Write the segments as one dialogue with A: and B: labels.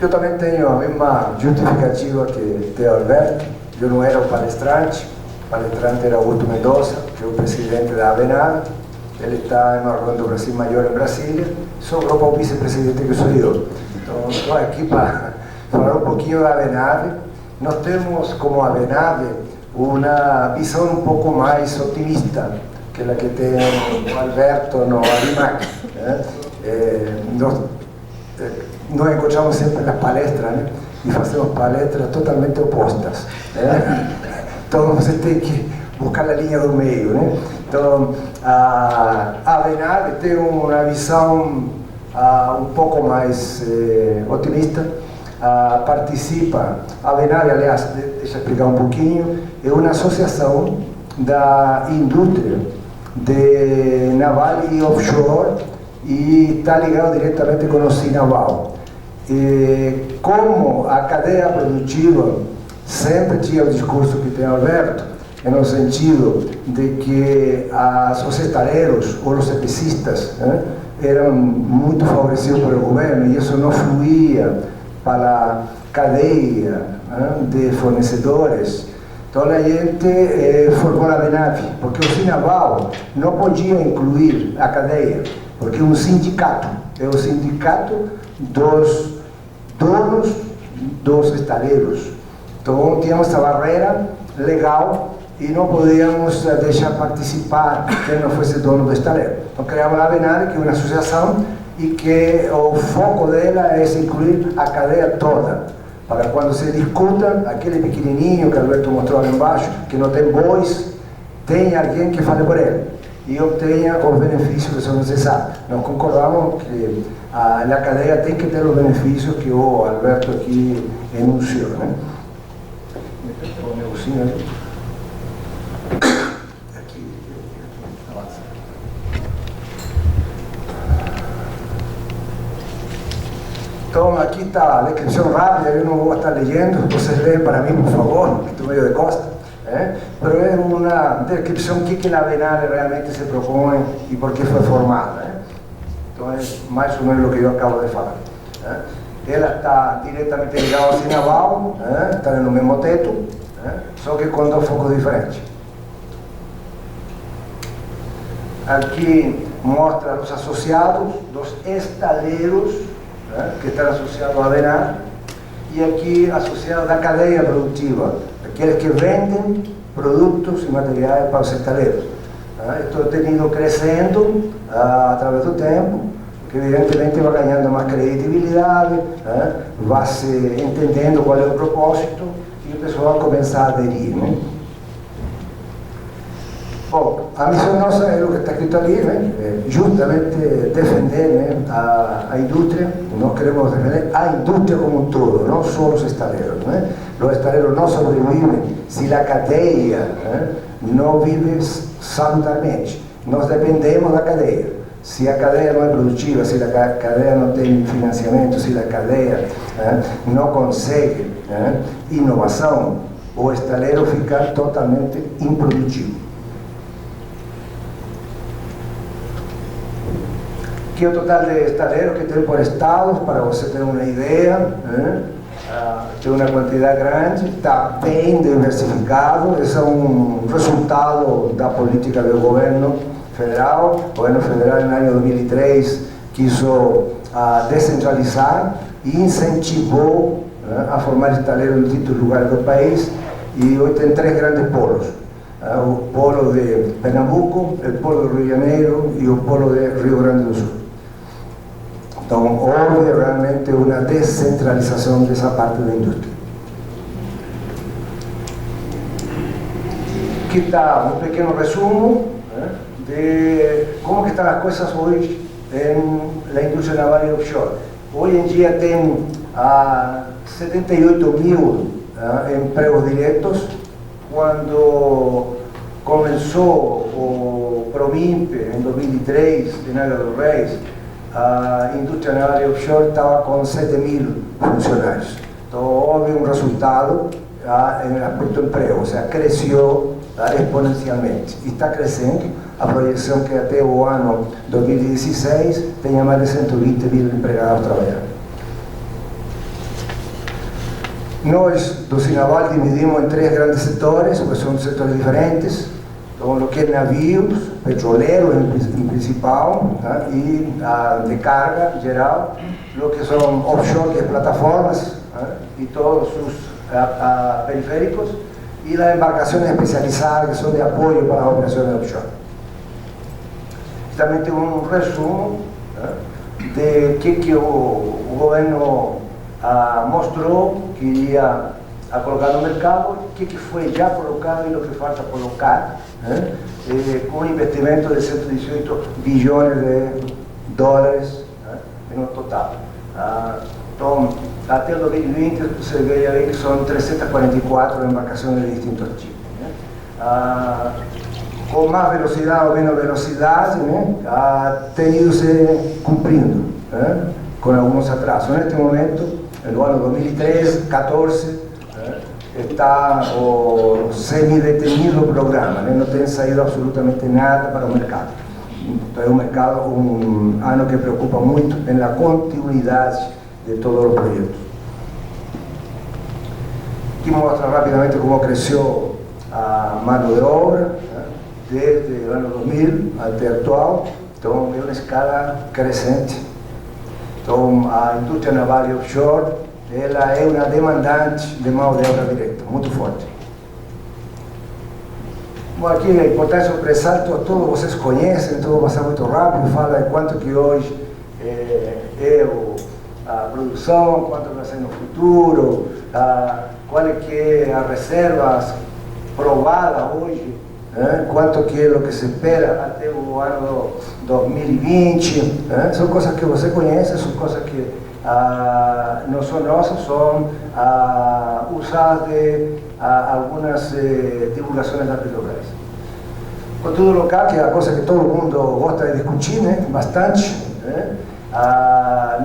A: eu também tenho a mesma justificativa que tem Alberto. Eu não era o palestrante era Augusto Mendoza, que é o presidente da ABNAVE. Ele está em uma reunião do Brasil Maior em Brasília, sobrou para o vice-presidente que sou eu. Então, estou aqui para falar um pouquinho da ABNAVE. Nós temos como ABNAVE uma visão um pouco mais otimista que a que tem o Alberto no Arimac. Nós encontramos sempre nas palestras, né? E fazemos palestras totalmente opostas. Então você tem que buscar a linha do meio, né? Então a ABNAVE tem uma visão um pouco mais otimista. Participa, a ABNAVE, aliás, deixa eu explicar um pouquinho, é uma associação da indústria de naval e offshore e está ligado diretamente com o Sinaval. Como a cadeia produtiva sempre tinha o discurso que tem Alberto, no sentido de que os estaleiros ou os EPCistas eram muito favorecidos pelo governo e isso não fluía para a cadeia de fornecedores. Então a gente formou a ABNAVE, porque o Sinaval não podia incluir a cadeia, porque um sindicato é o sindicato dos donos dos estaleiros. Então tínhamos essa barreira legal e não podíamos deixar participar quem não fosse dono do estaleiro. Então criamos a ABNAVE, que é uma associação e que o foco dela é incluir a cadeia toda, para quando se discuta aquele pequenininho que Alberto mostrou ali embaixo, que não tem voz, tem alguém que fale por ele e obtenha os benefícios que são necessários. Nós concordamos que a cadeia tem que ter os benefícios que o Alberto aqui enunciou, né? O negocinho ali. Então aqui está a descrição rápida, eu não vou estar lendo, vocês leem para mim, por favor, que estou meio de costa. Mas é uma descrição do que a ABNAVE realmente se propõe e por que foi formada. Então é mais ou menos o que eu acabo de falar. Ela está diretamente ligada ao Sinaval, está no mesmo teto, só que com dois focos diferentes. Aqui mostra os associados dos estaleiros que estão associados à ABNAVE e aqui associados da cadeia produtiva, aqueles que vendem produtos e materiais para os estaleiros. Isto tem ido crescendo através do tempo, que evidentemente vai ganhando mais credibilidade, vai se entendendo qual é o propósito e o pessoal vai começar a aderir. Bom, a missão nossa é o que está escrito ali, justamente defender a indústria. Nós queremos defender a indústria como um todo, não só os estaleiros. Os estaleiros não sobrevivem se a cadeia não vive salutarmente. Nós dependemos da cadeia. Se a cadeia não é produtiva, se a cadeia não tem financiamento, se a cadeia não consegue inovação, o estaleiro fica totalmente improdutivo. Aqui é o total de estaleiros que tem por estados, para você ter uma ideia. Tem uma quantidade grande, está bem diversificado. Esse é um resultado da política do governo federal. O governo federal, no ano 2003, quis descentralizar e incentivou a formar estaleiros em distintos lugares do país. E hoje tem três grandes polos. O polo de Pernambuco, o polo do Rio de Janeiro e o polo de Rio Grande do Sul. Então, houve realmente uma descentralização dessa parte da indústria. Aqui está um pequeno resumo de como que estão as coisas hoje na indústria naval e offshore. Hoje em dia tem 78 mil empregos diretos. Quando começou o Promimp, em 2003, em Angra dos Reis, a indústria naval e offshore estava com 7 mil funcionários. Então, houve um resultado em aspecto do emprego, ou seja, cresceu exponencialmente. E está crescendo. A projeção que até o ano 2016 tenha mais de 120 mil empregados trabalhando. Nós, do Sinaval, dividimos em 3 grandes setores, porque são setores diferentes. Então, o que é navios, petroleiro em principal, tá? E de carga geral, o que são offshore, que é plataformas, tá? E todos os periféricos, e as embarcações especializadas, que são de apoio para as operações offshore. Também tem um resumo, tá? De que o governo mostrou que iria colocar no mercado, o que foi já colocado e o que falta colocar, né? Com um investimento de 118 bilhões de dólares, né? No total. Então, até 2020, você vê aí que são 344 embarcações de distintos tipos, né? Com mais velocidade ou menos velocidade, né? Tem ido se cumprindo, né? Com alguns atrasos. Neste momento, no ano 2013, 2014, está o semi-detenido o programa, né? Não tem saído absolutamente nada para o mercado. Então é um mercado, um ano que preocupa muito na continuidade de todos os projetos. Aqui mostra rapidamente como cresceu a mão de obra, né? Desde o ano 2000 até atual. Então é uma escala crescente. Então a indústria naval e offshore, ela é uma demandante de mão de obra direta, muito forte. Bom, aqui a importância do pré-salto, todos vocês conhecem, então vou passar muito rápido, fala de quanto que hoje a produção, quanto vai ser no futuro, qual é que é as reservas provadas hoje, quanto que é o que se espera até o ano 2020, são coisas que você conhece, são coisas que não são nossas, são usadas de algumas divulgações da Petrobras. Conteúdo local, que é a coisa que todo mundo gosta de discutir, né? Bastante.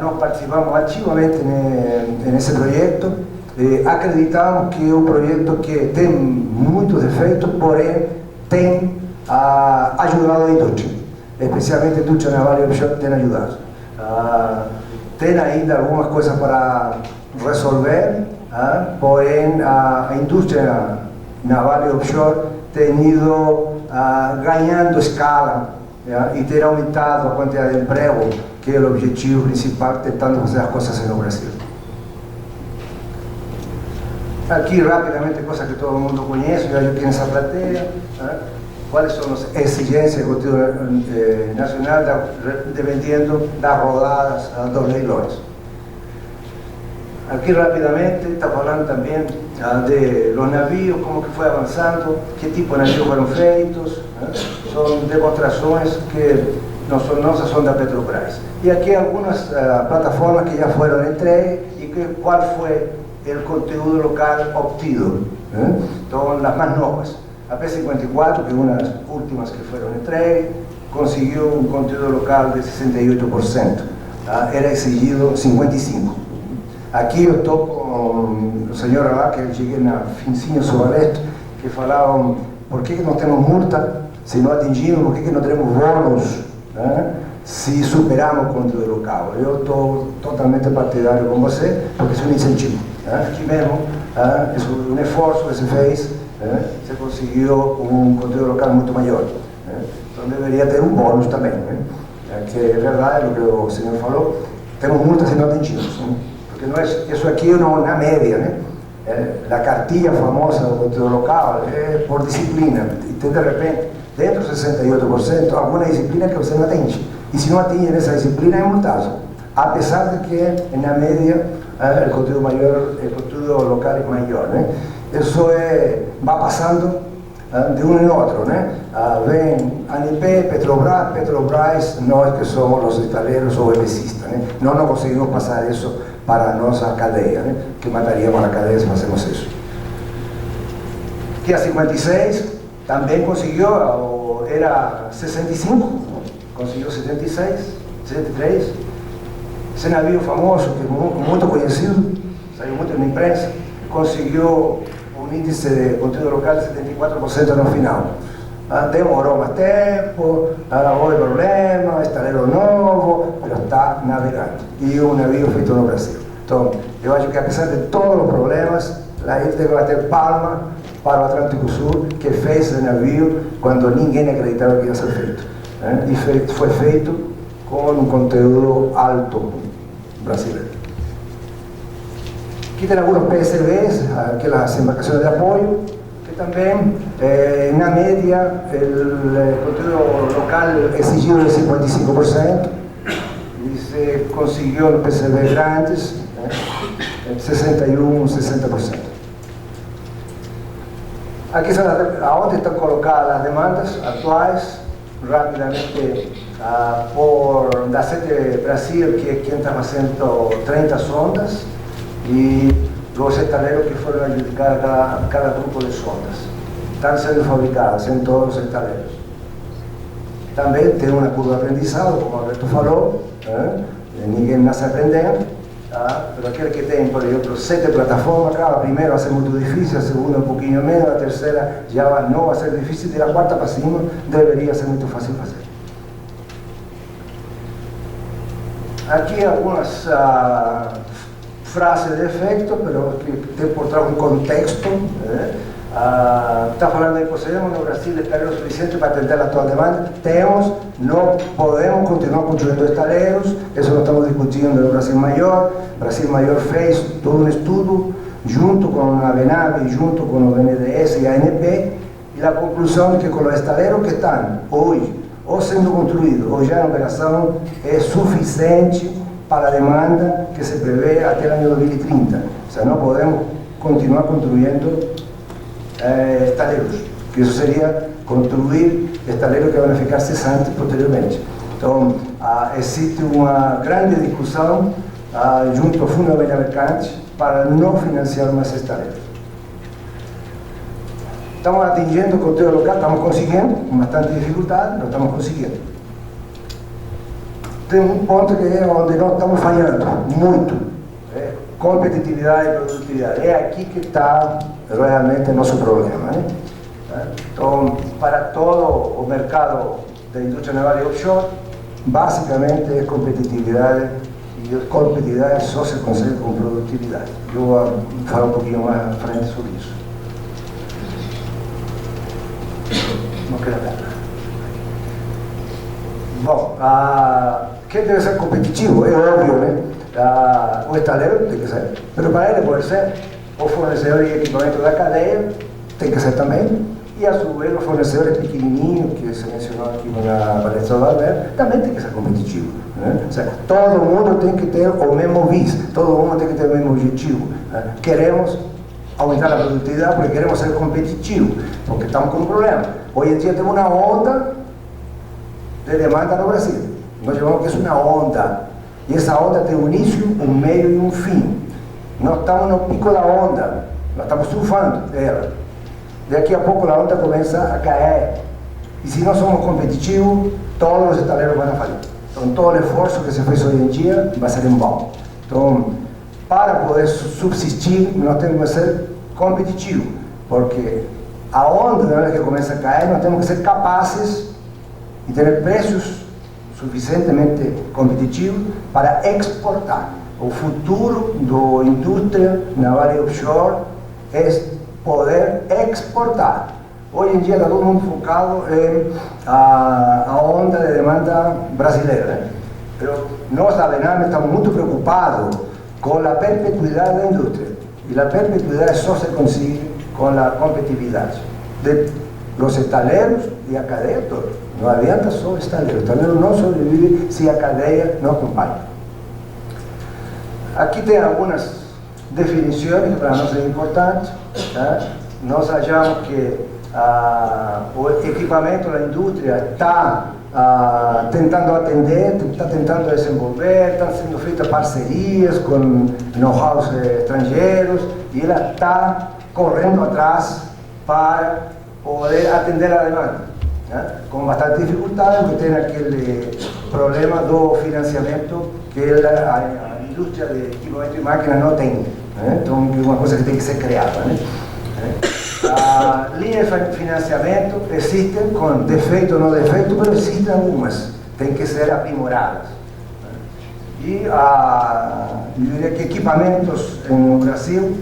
A: Nós participamos ativamente nesse projeto. Acreditamos que é um projeto que tem muitos defeitos, porém tem ajudado a indústria, especialmente a indústria naval e offshore tem ajudado. Tem ainda algumas coisas para resolver, porém a indústria naval e offshore tem ido ganhando escala e ter aumentado a quantidade de emprego, que é o objetivo principal, tentando fazer as coisas no Brasil. Aqui, rapidamente, coisas que todo mundo conhece, já aqui nessa plateia, quais são as exigências do conteúdo nacional, dependendo das rodadas dos leilões. Aqui, rapidamente, está falando também de los navios, como que foi avançando, que tipo de navios foram feitos, são demonstrações que não são nossas, são da Petrobras. E aqui algumas plataformas que já foram entregues e qual foi o conteúdo local obtido. Então, as mais novas. A P-54, que é uma das últimas que foram entregues, conseguiu um conteúdo local de 68%. Era exigido 55%. Aqui eu estou com o senhor lá, que eu cheguei na finzinha Sobaleste, que falavam por que nós temos multa se não atingimos, por que não temos bônus se superamos o conteúdo local. Eu estou totalmente partidário com você, porque isso é um incentivo. Aqui mesmo, é um esforço que se fez, se conseguiu um conteúdo local muito maior. Então deveria ter um bônus também. Que é verdade o que o senhor falou, temos multas se não atingimos. Porque não é, isso aqui não na média, né? A cartilha famosa do conteúdo local é por disciplina. E de repente, dentro de 68%, alguma disciplina que você não atinge. E se não atinge essa disciplina, é multado. Apesar de que, na média, o conteúdo maior, o conteúdo local é maior, né? Isso vai passando de um em outro, né? Vem ANP, Petrobras, nós que somos os estaleiros ou EPCistas, né? Nós não conseguimos passar isso para a nossa cadeia, né? Que mataríamos a cadeia se fazemos isso. Aqui a 56 também conseguiu, era 65, conseguiu 76, 73. Esse navio famoso, que é muito conhecido, saiu muito na imprensa, conseguiu um índice de conteúdo local de 74% no final. Demorou mais tempo, houve problema, estaleiro novo, mas está navegando. E um navio feito no Brasil. Então, eu acho que apesar de todos os problemas, a gente deve bater palma para o Atlântico Sul, que fez esse navio quando ninguém acreditava que ia ser feito. E foi feito com um conteúdo alto brasileiro. Aqui tem alguns PSVs, aquelas embarcações de apoio, que também, na média, o conteúdo local exigido de 55%, e se conseguiu no PSV grandes, 61%, 60%. Aqui são onde estão colocadas as demandas atuais, rapidamente, da Sete Brasil, que é quem está fazendo 30 sondas, e os estaleiros que foram adjudicados a cada grupo de sondas. Estão sendo fabricadas em todos os estaleiros. Também tem uma curva de aprendizado, como o Alberto falou, ninguém nasce aprendendo, mas aquele que tem, por exemplo, 7 plataformas, a primeira vai ser muito difícil, a segunda um pouquinho menos, a terceira já não vai ser difícil, e a quarta para cima deveria ser muito fácil fazer. Aqui algumas frases de efeito, mas que tem por trás um contexto. Está falando de possuímos no Brasil estaleiros suficientes para atender a toda a demanda. Temos, não podemos continuar construindo estaleiros, isso nós estamos discutindo no Brasil Maior. O Brasil Maior fez todo um estudo, junto com a BNAB, junto com o BNDES e a ANP, e a conclusão é que com os estaleiros que estão hoje, ou sendo construídos, ou já em operação, é suficiente para a demanda que se prevê até o ano 2030. Ou seja, não podemos continuar construindo estaleiros, que isso seria construir estaleiros que vão ficar cessantes posteriormente. Então, existe uma grande discussão junto ao Fundo de Mercantes para não financiar mais estaleiros. Estamos atingindo o conteúdo local, estamos conseguindo, com bastante dificuldade, mas estamos conseguindo. Tem um ponto que é onde nós estamos falhando muito, competitividade e produtividade. É aqui que está realmente o nosso problema. Então, para todo o mercado da indústria naval e offshore, basicamente é competitividade, e competitividade só se consegue com produtividade. Eu vou falar um pouquinho mais à frente sobre isso. Não quero ver. Bom, quem deve ser competitivo? É óbvio, né? O estaleiro tem que ser, mas para ele pode ser o fornecedor de equipamento da cadeia, tem que ser também, e a sua vez o fornecedor pequenininho, que se mencionou aqui na palestra do Alberto, também tem que ser competitivo. Ou seja, todo mundo tem que ter o mesmo vis, todo mundo tem que ter o mesmo objetivo. Queremos aumentar a produtividade porque queremos ser competitivos, porque estamos com um problema. Hoje em dia temos uma onda de demanda no Brasil. Nós chamamos que é uma onda. E essa onda tem um início, um meio e um fim. Nós estamos no pico da onda, nós estamos surfando ela. Daqui a pouco a onda começa a cair. E se nós somos competitivos, todos os estaleiros vão falir. Então todo o esforço que se fez hoje em dia vai ser em vão. Então, para poder subsistir, nós temos que ser competitivos. Porque a onda, na hora que começa a cair, nós temos que ser capazes de ter preços suficientemente competitivos para exportar. O futuro da indústria naval e offshore é poder exportar. Hoje em dia está todo mundo focado em a onda de demanda brasileira. Mas nós, da BNAM, estamos muito preocupados com a perpetuidade da indústria. E a perpetuidade só se consegue com a competitividade dos estaleiros e a cadeia toda. Não adianta só o estaleiro não sobrevive se a cadeia não acompanha. Aqui tem algumas definições que para nós é importante. Nós achamos que o equipamento da indústria está tentando atender, está tentando desenvolver, estão sendo feitas parcerias com know-hows estrangeiros e ela está correndo atrás para poder atender a demanda. Com bastante dificuldade, porque tem aquele problema do financiamento que a indústria de equipamento e máquina não tem. Então, é uma coisa que tem que ser criada. Linhas de financiamento existem, com defeito ou não defeito, mas existem algumas, tem que ser aprimoradas. E eu diria que equipamentos no Brasil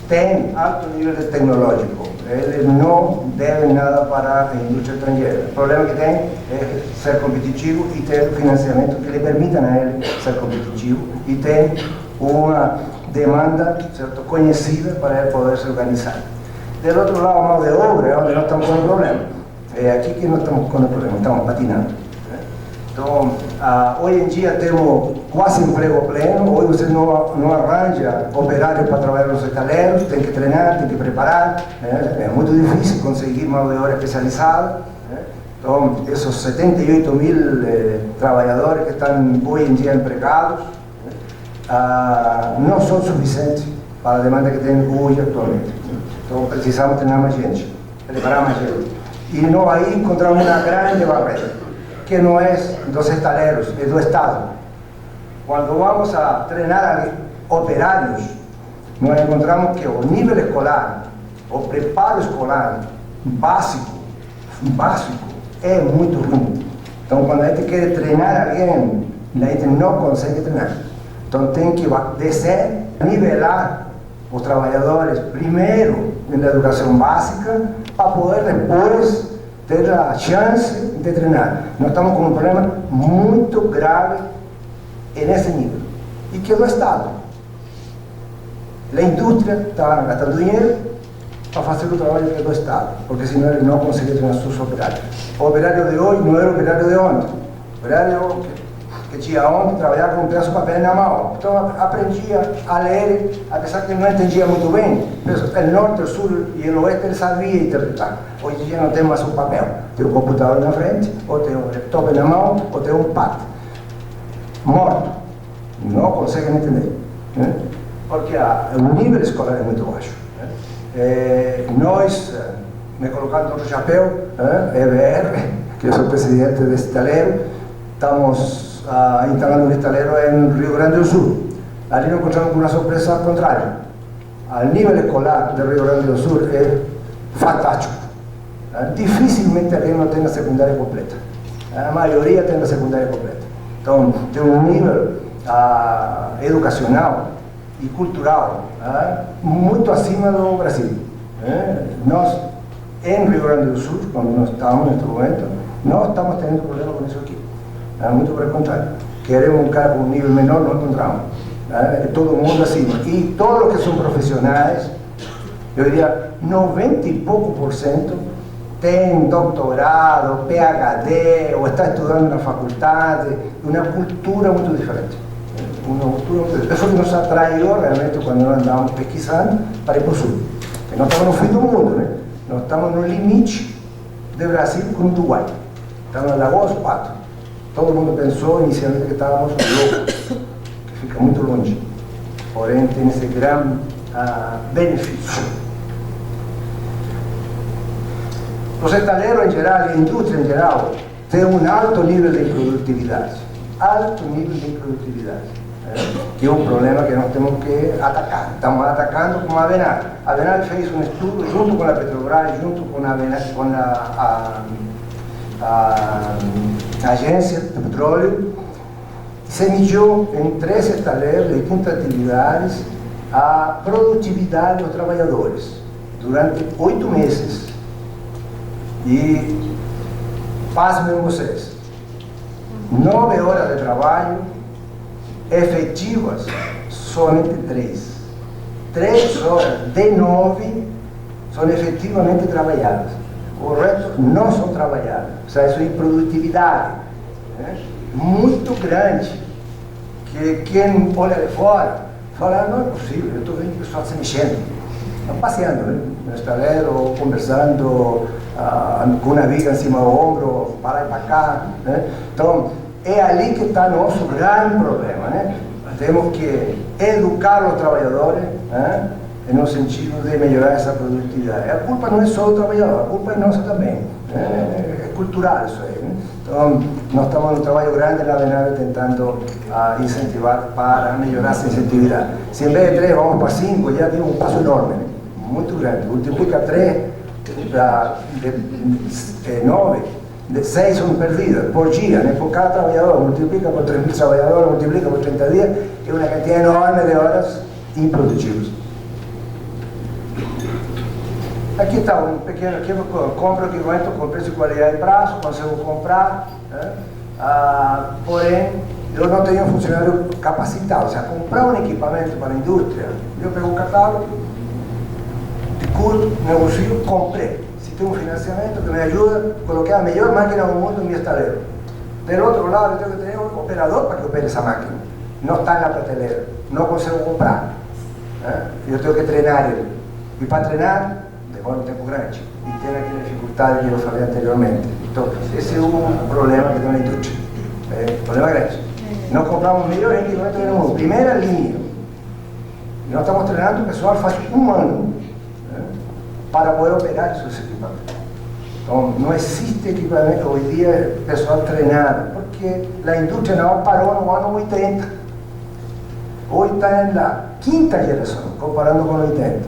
A: têm alto nível tecnológico. Eles não devem nada para a indústria estrangeira. O problema que tem é ser competitivo e ter financiamento que lhe permitam a ele ser competitivo e ter uma demanda, certo, conhecida para ele poder se organizar. Do outro lado, a mão de obra é onde nós estamos com o problema. É aqui que nós estamos com o problema, estamos patinando. Então, hoje em dia temos quase emprego pleno. Hoje você não arranja operário para trabalhar nos estaleiros, tem que treinar, tem que preparar, né? É muito difícil conseguir mão de obra especializada, né? Então, esses 78 mil trabalhadores que estão hoje em dia empregados, né? Não são suficientes para a demanda que tem hoje atualmente. Então, precisamos treinar mais gente, preparar mais gente. E nós aí encontramos uma grande barreira, que não é dos estaleiros, é do Estado. Quando vamos a treinar operários, nós encontramos que o nível escolar, o preparo escolar básico é muito ruim. Então, quando a gente quer treinar alguém, a gente não consegue treinar. Então, tem que descer, nivelar os trabalhadores primeiro na educação básica, para poder depois ter a chance de treinar. Nós estamos com um problema muito grave nesse nível, e que é do Estado. A indústria está gastando dinheiro para fazer o trabalho que é do Estado, porque senão ele não consegue treinar seus operários. O operário de hoje não era o operário de ontem. O operário que tinha ontem trabalhava com um pedaço de papel na mão. Então aprendia a ler, apesar que não entendia muito bem, mas o norte, o sul e o oeste ele sabia interpretar. Hoje em dia não tem mais um papel, tem um computador na frente, ou tem um laptop na mão, ou tem um pad. Morto. Não conseguem entender, né? Porque o nível escolar é muito baixo, né? Nós, me colocando no chapéu, EBR, que eu sou presidente desse estaleiro, estamos instalando um estaleiro em Rio Grande do Sul. Ali nos encontramos com uma surpresa contrária. O nível escolar de Rio Grande do Sul é fantástico. Dificilmente alguém não tem a secundária completa. A maioria tem a secundária completa. Então, tem um nível educacional e cultural muito acima do Brasil. Nós, em Rio Grande do Sul, quando nós estamos neste momento, não estamos tendo problema com isso aqui. Muito pelo contrário. Queremos um cara com um nível menor, não encontramos. Todo mundo acima. E todos os que são profissionais, eu diria 90 e pouco por cento, tem doutorado, PhD, ou está estudando na faculdade, uma cultura muito diferente. Isso que nos atraiu realmente quando nós andávamos pesquisando para ir para o sul. Porque nós estamos no fim do mundo, né? Nós estamos no limite do Brasil com o Uruguai. Estamos na Lagoa dos Patos. Todo mundo pensou inicialmente que estávamos loucos, que fica muito longe. Porém, tem esse grande benefício. Os estaleiros em geral e a indústria em geral têm um alto nível de produtividade. Alto nível de produtividade. Que é um problema que nós temos que atacar. Estamos atacando com a Avenal. A Avenal fez um estudo junto com a Petrobras, junto com a agência de petróleo, se mediu em 3 estaleiros de 30 atividades a produtividade dos trabalhadores durante 8 meses. E pasmem vocês, 9 horas de trabalho efetivas, somente 3. 3 horas de 9 são efetivamente trabalhadas. O resto não são trabalhadas. Isso é improdutividade, né? Muito grande. Que quem olha de fora fala, não é possível, eu estou vendo que o pessoal se mexendo. Estão passeando, né? No estaleiro, ou conversando, com uma viga em cima do ombro, para lá e para cá, né? Então, é ali que está nosso grande problema, né? Temos que educar os trabalhadores, né? No sentido de melhorar essa produtividade. A culpa não é só do trabalhador, a culpa é nossa também. É cultural isso aí, né? Então, nós estamos num trabalho grande na Avenal tentando incentivar para melhorar essa incentividade. Se em vez de 3 vamos para 5, já deu um passo enorme, né? Muito grande. Multiplica 3 de 9, de 6 são perdidas por dia, né? Por cada trabalhador, multiplica por 3.000 trabalhadores, multiplica por 30 dias, é uma quantidade enorme de horas improdutivas. Aqui está um pequeno, aqui eu compro equipamento com preço e qualidade de prazo, consigo comprar, né? Porém, eu não tenho um funcionário capacitado, ou seja, comprar um equipamento para a indústria, eu pego um catálogo, curto, negocio, comprei. Se tem um financiamento que me ajuda, coloquei a melhor máquina do mundo no meu estaleiro. Do outro lado, eu tenho que ter um operador para que opere essa máquina. Não está na prateleira, não consigo comprar. Né? Eu tenho que treinar ele. E para treinar, demora um tempo grande. E tem aquela dificuldade que eu falei anteriormente. Então, esse é um problema que tem na indústria. É um problema grande. Não compramos o melhor equipamento do mundo, primeira linha. E nós estamos treinando o pessoal faz um ano, né, para poder operar esses equipamentos. Então, não existe equipamento hoje em dia pessoal treinado, porque a indústria naval parou no ano 80. Hoje está na quinta geração, comparando com 80.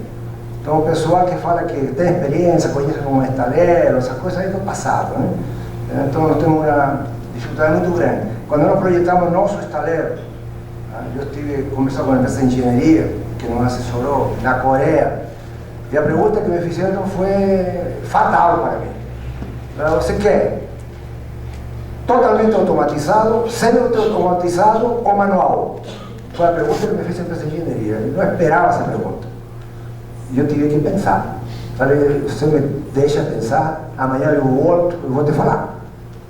A: Então, o pessoal que fala que tem experiência, conhece como estaleiro, essas coisas aí do passado, né? Então, nós temos uma dificuldade muito grande. Quando nós projetamos nosso estaleiro, eu estive conversando com a empresa de engenharia, que nos assessorou, na Coreia, e a pergunta que me fizeram foi fatal para mim. Você quer totalmente automatizado, semi-automatizado ou manual? Foi a pergunta que me fez a empresa de engenharia. Eu não esperava essa pergunta. E eu tive que pensar. Falei, você me deixa pensar, amanhã eu volto, eu vou te falar.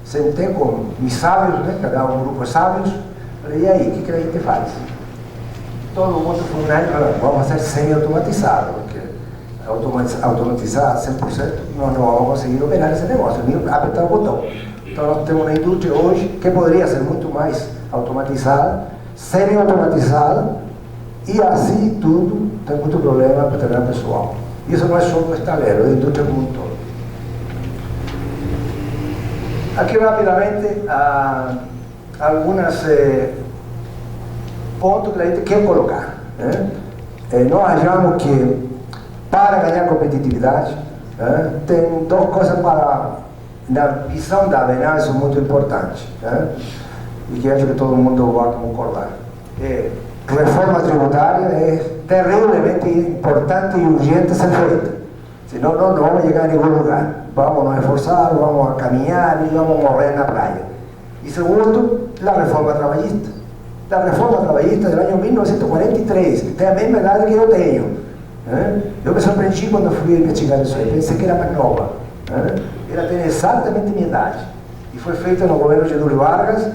A: Sentei com os sábios, né, cada um grupo de sábios, falei, e aí, o que a gente faz? Todo mundo foi unânime, vamos fazer semi-automatizado, porque automatizar 100% nós não vamos conseguir operar esse negócio, nem apertar o botão. Então nós temos uma indústria hoje que poderia ser muito mais automatizada, semi-automatizada, e assim tudo tem muito problema para treinar pessoal. Isso não é só do estaleiro, é da indústria como um todo. Aqui rapidamente alguns pontos que a gente quer colocar. Né? Nós achamos que para ganhar competitividade, né, tem duas coisas para, na visão da Avenal, são muito importantes, né? E que acho que todo mundo vai concordar. Reforma tributária é terrivelmente importante e urgente ser feita. Senão não vamos chegar a nenhum lugar. Vamos nos esforçar, vamos a caminhar e vamos morrer na praia. E segundo, a reforma trabalhista. A reforma trabalhista do ano 1943, que tem a mesma idade que eu tenho. Né? Eu me surpreendi quando fui investigar isso aí, pensei que era mais nova. Né? Ela tem exatamente a minha idade. E foi feita no governo de Getúlio Vargas,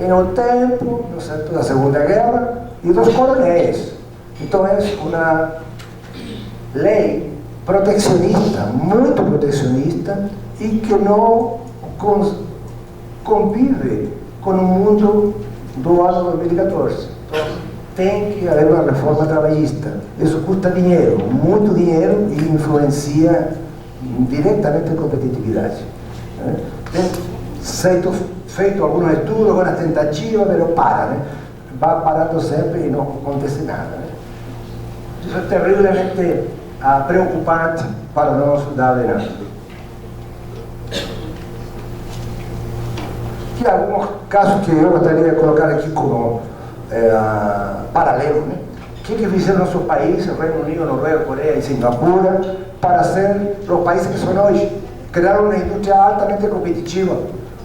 A: no tempo, no centro da Segunda Guerra, e dos coronéis. Então é uma lei protecionista, muito protecionista, e que não convive com o mundo do ano 2014. Então, tem que haver uma reforma trabalhista. Isso custa dinheiro, muito dinheiro, e influencia diretamente a competitividade. Tem feito alguns estudos, algumas tentativas, mas para, né? Vai parando sempre e não acontece nada. Né? Isso é terrivelmente preocupante para nós da Avenal. E alguns casos que eu gostaria de colocar aqui como paralelo, né? O que fizeram nosso país, o Reino Unido, Noruega, Coreia e Singapura, para ser os países que são hoje? Criaram uma indústria altamente competitiva.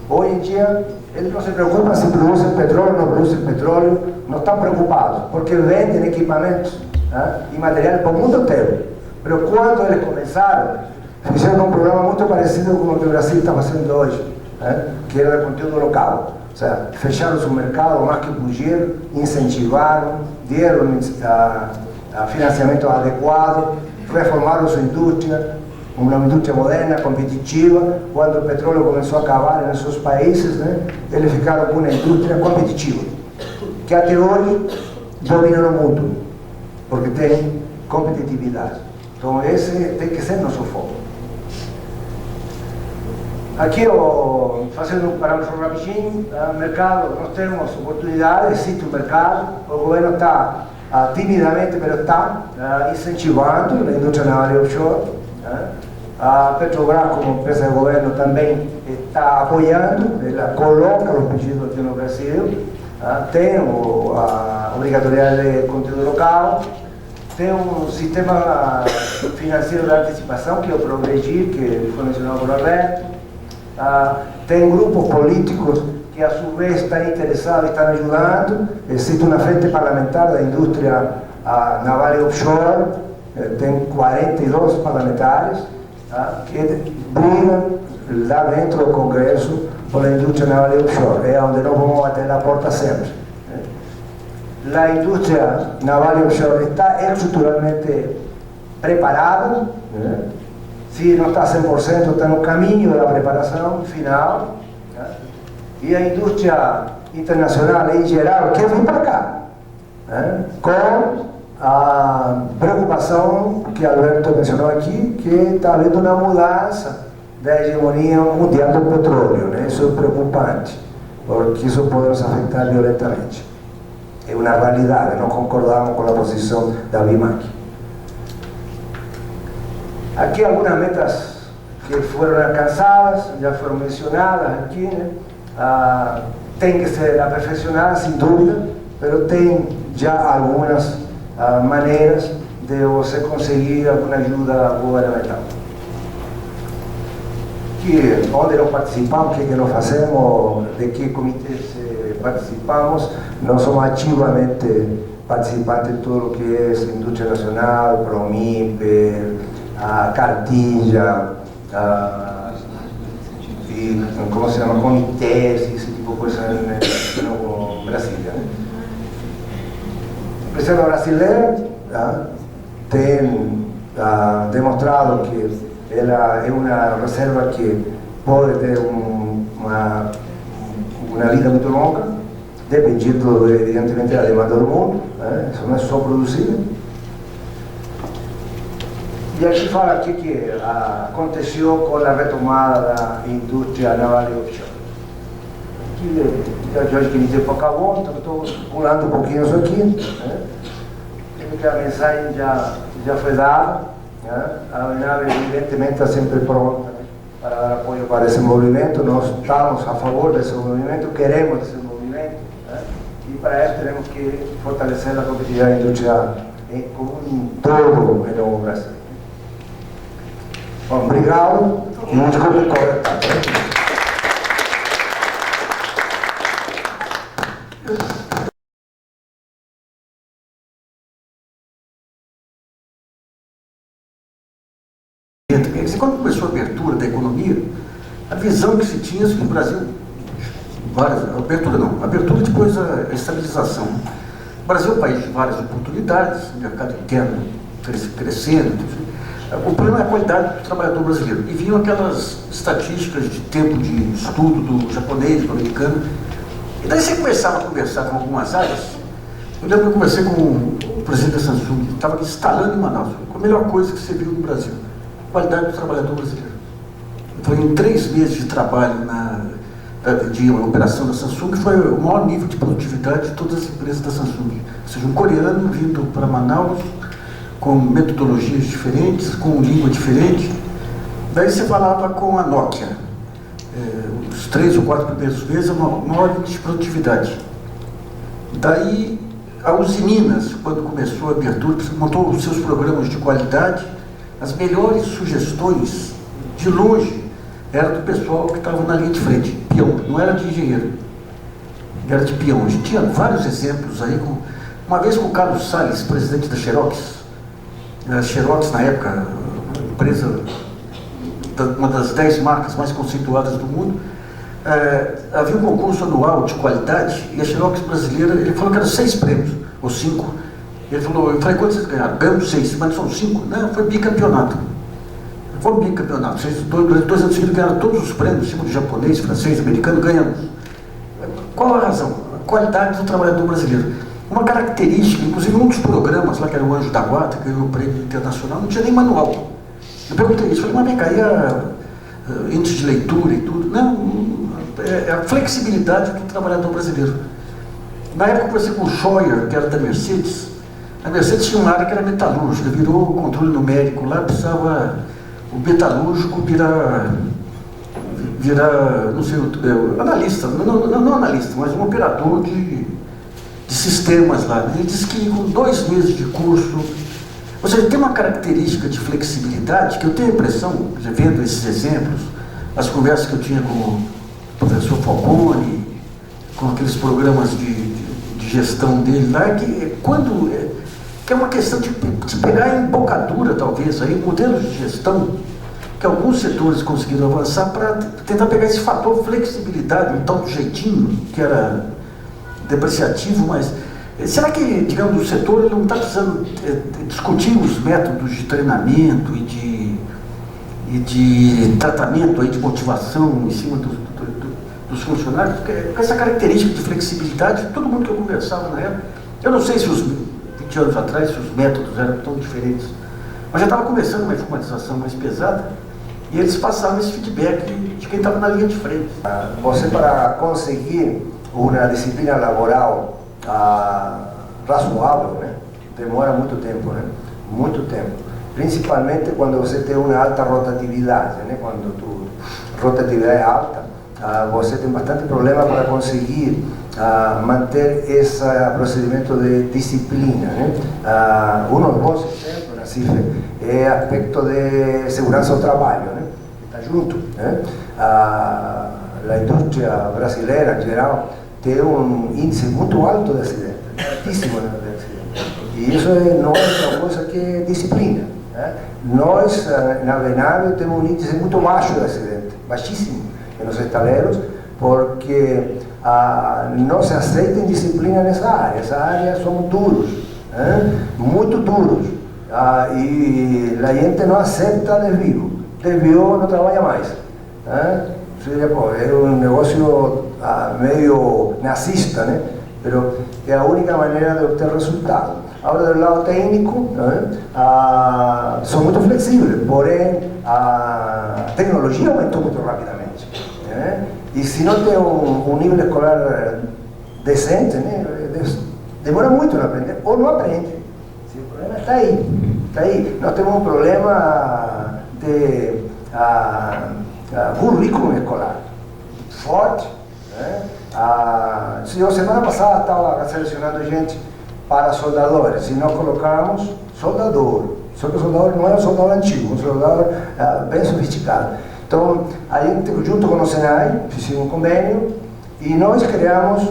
A: Hoje em dia, eles não se preocupam se produzem petróleo ou não produzem petróleo, não estão preocupados, porque vendem equipamentos, né, e material para o mundo inteiro. Mas quando eles começaram, fizeram um programa muito parecido com o que o Brasil está fazendo hoje, né, que era de conteúdo local. Ou seja, fecharam o mercado o mais que podiam, incentivaram, deram financiamento adequado, reformaram sua indústria, uma indústria moderna, competitiva. Quando o petróleo começou a acabar nos seus países, né, eles ficaram com uma indústria competitiva, que até hoje domina o mundo, porque tem competitividade. Então esse tem que ser nosso foco. Aqui, fazendo um parâmetro rapidinho, mercado, nós temos oportunidades, existe um mercado, o governo está timidamente, mas está incentivando a indústria naval e offshore. A Petrobras, como empresa de governo, também está apoiando, ela coloca os pedidos aqui no Brasil, tem a obrigatoriedade de conteúdo local, tem um sistema financeiro de antecipação, que é o Progredir, que foi mencionado por Alberto, tem grupos políticos que a sua vez estão interessados e estão ajudando. Existe uma frente parlamentar da indústria naval e offshore, tem 42 parlamentares que brigam lá dentro do Congresso por a indústria naval e offshore, é onde nós vamos bater na porta sempre. A indústria naval e offshore está estruturalmente preparada, se não está 100%, está no caminho da preparação final, e a indústria internacional em geral quer vir para cá, com a preocupação que Alberto mencionou aqui, que está havendo uma mudança da hegemonia mundial do petróleo, Isso é preocupante, porque isso pode nos afetar violentamente. É uma realidade, não concordamos com a posição da BIMAC. Aqui algumas metas que foram alcançadas, já foram mencionadas aqui, tem que ser aperfeiçoadas, sem dúvida, mas tem já algumas maneiras de você conseguir alguma ajuda governamental. Onde nós participamos, o que nós fazemos, de que comitês participamos, nós somos ativamente participantes de tudo o que é indústria nacional, Promip, a Cartilha, e como se chama, comitês, esse tipo de coisa no Brasil. O presidente brasileiro tem demonstrado que ela é uma reserva que pode ter uma vida muito longa, dependendo, evidentemente, da demanda do mundo, isso não é só produzir. E aqui fala aqui que aconteceu com a retomada da indústria naval e offshore. Aqui, eu acho que me deu pouca volta, estou pulando um pouquinho isso aqui. Creio que a mensagem já foi dada. A UNAV, evidentemente, está sempre pronta para dar apoio para esse movimento. Nós estamos a favor desse movimento, queremos esse movimento, e para isso temos que fortalecer a competitividade industrial como um todo no Brasil. Bom, obrigado e muito obrigado.
B: Quer dizer, quando começou a abertura da economia, a visão que se tinha é que o Brasil, abertura depois a estabilização. O Brasil é um país de várias oportunidades, mercado interno crescendo. O problema é a qualidade do trabalhador brasileiro. E vinham aquelas estatísticas de tempo de estudo do japonês, do americano. E daí você começava a conversar com algumas áreas. Eu lembro que eu conversei com o presidente da Samsung, que estava instalando em Manaus. Foi a melhor coisa que você viu no Brasil. Qualidade do trabalhador brasileiro. Foi em 3 meses de trabalho de operação da Samsung, foi o maior nível de produtividade de todas as empresas da Samsung. Ou seja, um coreano vindo para Manaus com metodologias diferentes, com língua diferente. Daí você falava com a Nokia. Os 3 ou 4 primeiros meses, o maior nível de produtividade. Daí, a Usiminas, quando começou a abertura, montou os seus programas de qualidade. As melhores sugestões, de longe, eram do pessoal que estava na linha de frente, peão, não era de engenheiro, era de peão. A gente tinha vários exemplos aí, uma vez com o Carlos Salles, presidente da Xerox. A Xerox, na época, empresa, uma das 10 marcas mais conceituadas do mundo, havia um concurso anual de qualidade, e a Xerox brasileira, ele falou que eram 6 prêmios, ou 5. Ele falou, eu falei, quantos vocês ganharam? Ganhamos 6, mas são 5? Não, foi bicampeonato. Foi um bicampeonato. Vocês, 2 anos seguidos, ganharam todos os prêmios, em cima de japonês, francês, americano, ganhamos. Qual a razão? A qualidade do trabalhador brasileiro. Uma característica, inclusive um dos programas lá, que era o Anjo da Guarda, que ganhou o prêmio internacional, não tinha nem manual. Eu perguntei isso, falei, mas vem cá, e índice de leitura e tudo? Não, é a flexibilidade do trabalhador brasileiro. Na época eu conversei com o Scheuer, que era da Mercedes. A Mercedes tinha uma área que era metalúrgica, virou controle numérico, lá precisava o metalúrgico virar, não sei, analista, não analista, mas um operador de sistemas lá. Ele disse que com 2 meses de curso, ou seja, tem uma característica de flexibilidade que eu tenho a impressão, vendo esses exemplos, as conversas que eu tinha com o professor Falcone, com aqueles programas de gestão dele lá, que é uma questão de pegar a embocadura, talvez, aí, modelos de gestão que alguns setores conseguiram avançar para tentar pegar esse fator flexibilidade, um tal do jeitinho, que era depreciativo, mas será que, digamos, o setor ele não está precisando discutir os métodos de treinamento e de tratamento, aí, de motivação em cima dos funcionários? Porque com essa característica de flexibilidade, todo mundo que eu conversava na época, eu não sei se os 20 anos atrás, se os métodos eram tão diferentes, mas já estava começando uma informatização mais pesada, e eles passavam esse feedback de quem estava na linha de frente.
A: Você, para conseguir uma disciplina laboral razoável, né, demora muito tempo, né? Muito tempo. Principalmente quando você tem uma alta rotatividade, né? Quando a rotatividade é alta, você tem bastante problema para conseguir manter esse procedimento de disciplina, né? Um dos bons exemplos na CIFE é o aspecto de segurança do trabalho, né? Está junto, né? A indústria brasileira, em geral, tem um índice muito alto de acidente, altíssimo de acidente. E isso não é outra coisa que disciplina, né? Nós, na Venave, temos um índice muito baixo de acidente, baixíssimo, nos estaleiros, porque não se aceita disciplina nessa área. Essa área somos duros, né? Muito duros. E a gente não aceita desvio. Desviou, não trabalha mais. Né? Seria, é um negócio meio nazista, né? Mas é a única maneira de obter resultado. Agora, do lado técnico, né? São muito flexíveis, porém a tecnologia aumentou muito rapidamente. Né? E se não tem um nível escolar decente, né? Demora muito a aprender, ou não aprende. O problema está aí. Está aí. Nós temos um problema de currículo escolar forte. Né? Semana passada estava selecionando gente para soldadores, e nós colocamos soldador. Só que o soldador não é um soldador antigo, um soldador bem sofisticado. Então, a gente, junto com o Senai, fizemos um convênio e nós criamos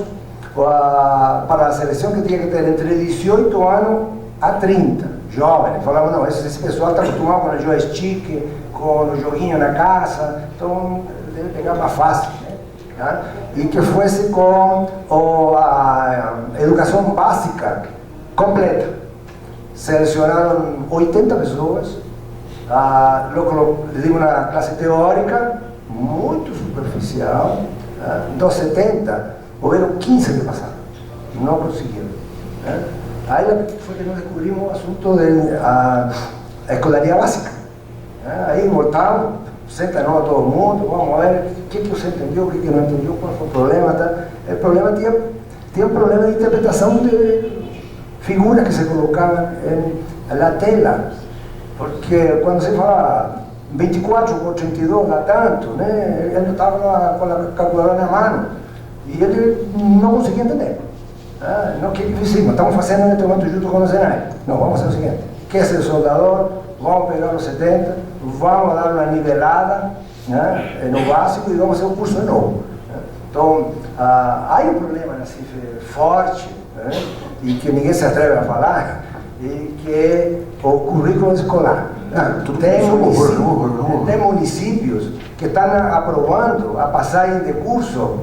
A: para a seleção que tinha que ter entre 18 anos a 30, jovens. Falamos, não, esse pessoal está acostumado com o joystick, com o joguinho na casa, então deve pegar mais fácil. Né? E que fosse com a educação básica completa. Selecionaram 80 pessoas. Dimos uma classe teórica muito superficial. Dos 70, houveram 15 que passaram, não conseguiram. Né? Aí foi que nós descobrimos o assunto da escolaria básica. Aí voltamos, senta nós todo mundo, vamos ver o que você entendeu, o que não entendeu, qual foi o problema. Tá? O problema tinha um problema de interpretação de figuras que se colocavam na tela. Porque quando você fala 24 por 32 dá tanto, né? Ele estava com a calculadora na mão e ele não conseguia entender. Não, que fizemos? Estamos fazendo neste momento junto com o Senai. Não, vamos fazer o seguinte: quer ser soldador, vamos pegar os 70, vamos dar uma nivelada, né, no básico e vamos fazer um curso de novo. Então, há um problema na CIFE forte, né, e que ninguém se atreve a falar, e que é o currículo escolar. Tem municípios que estão aprovando a passagem de curso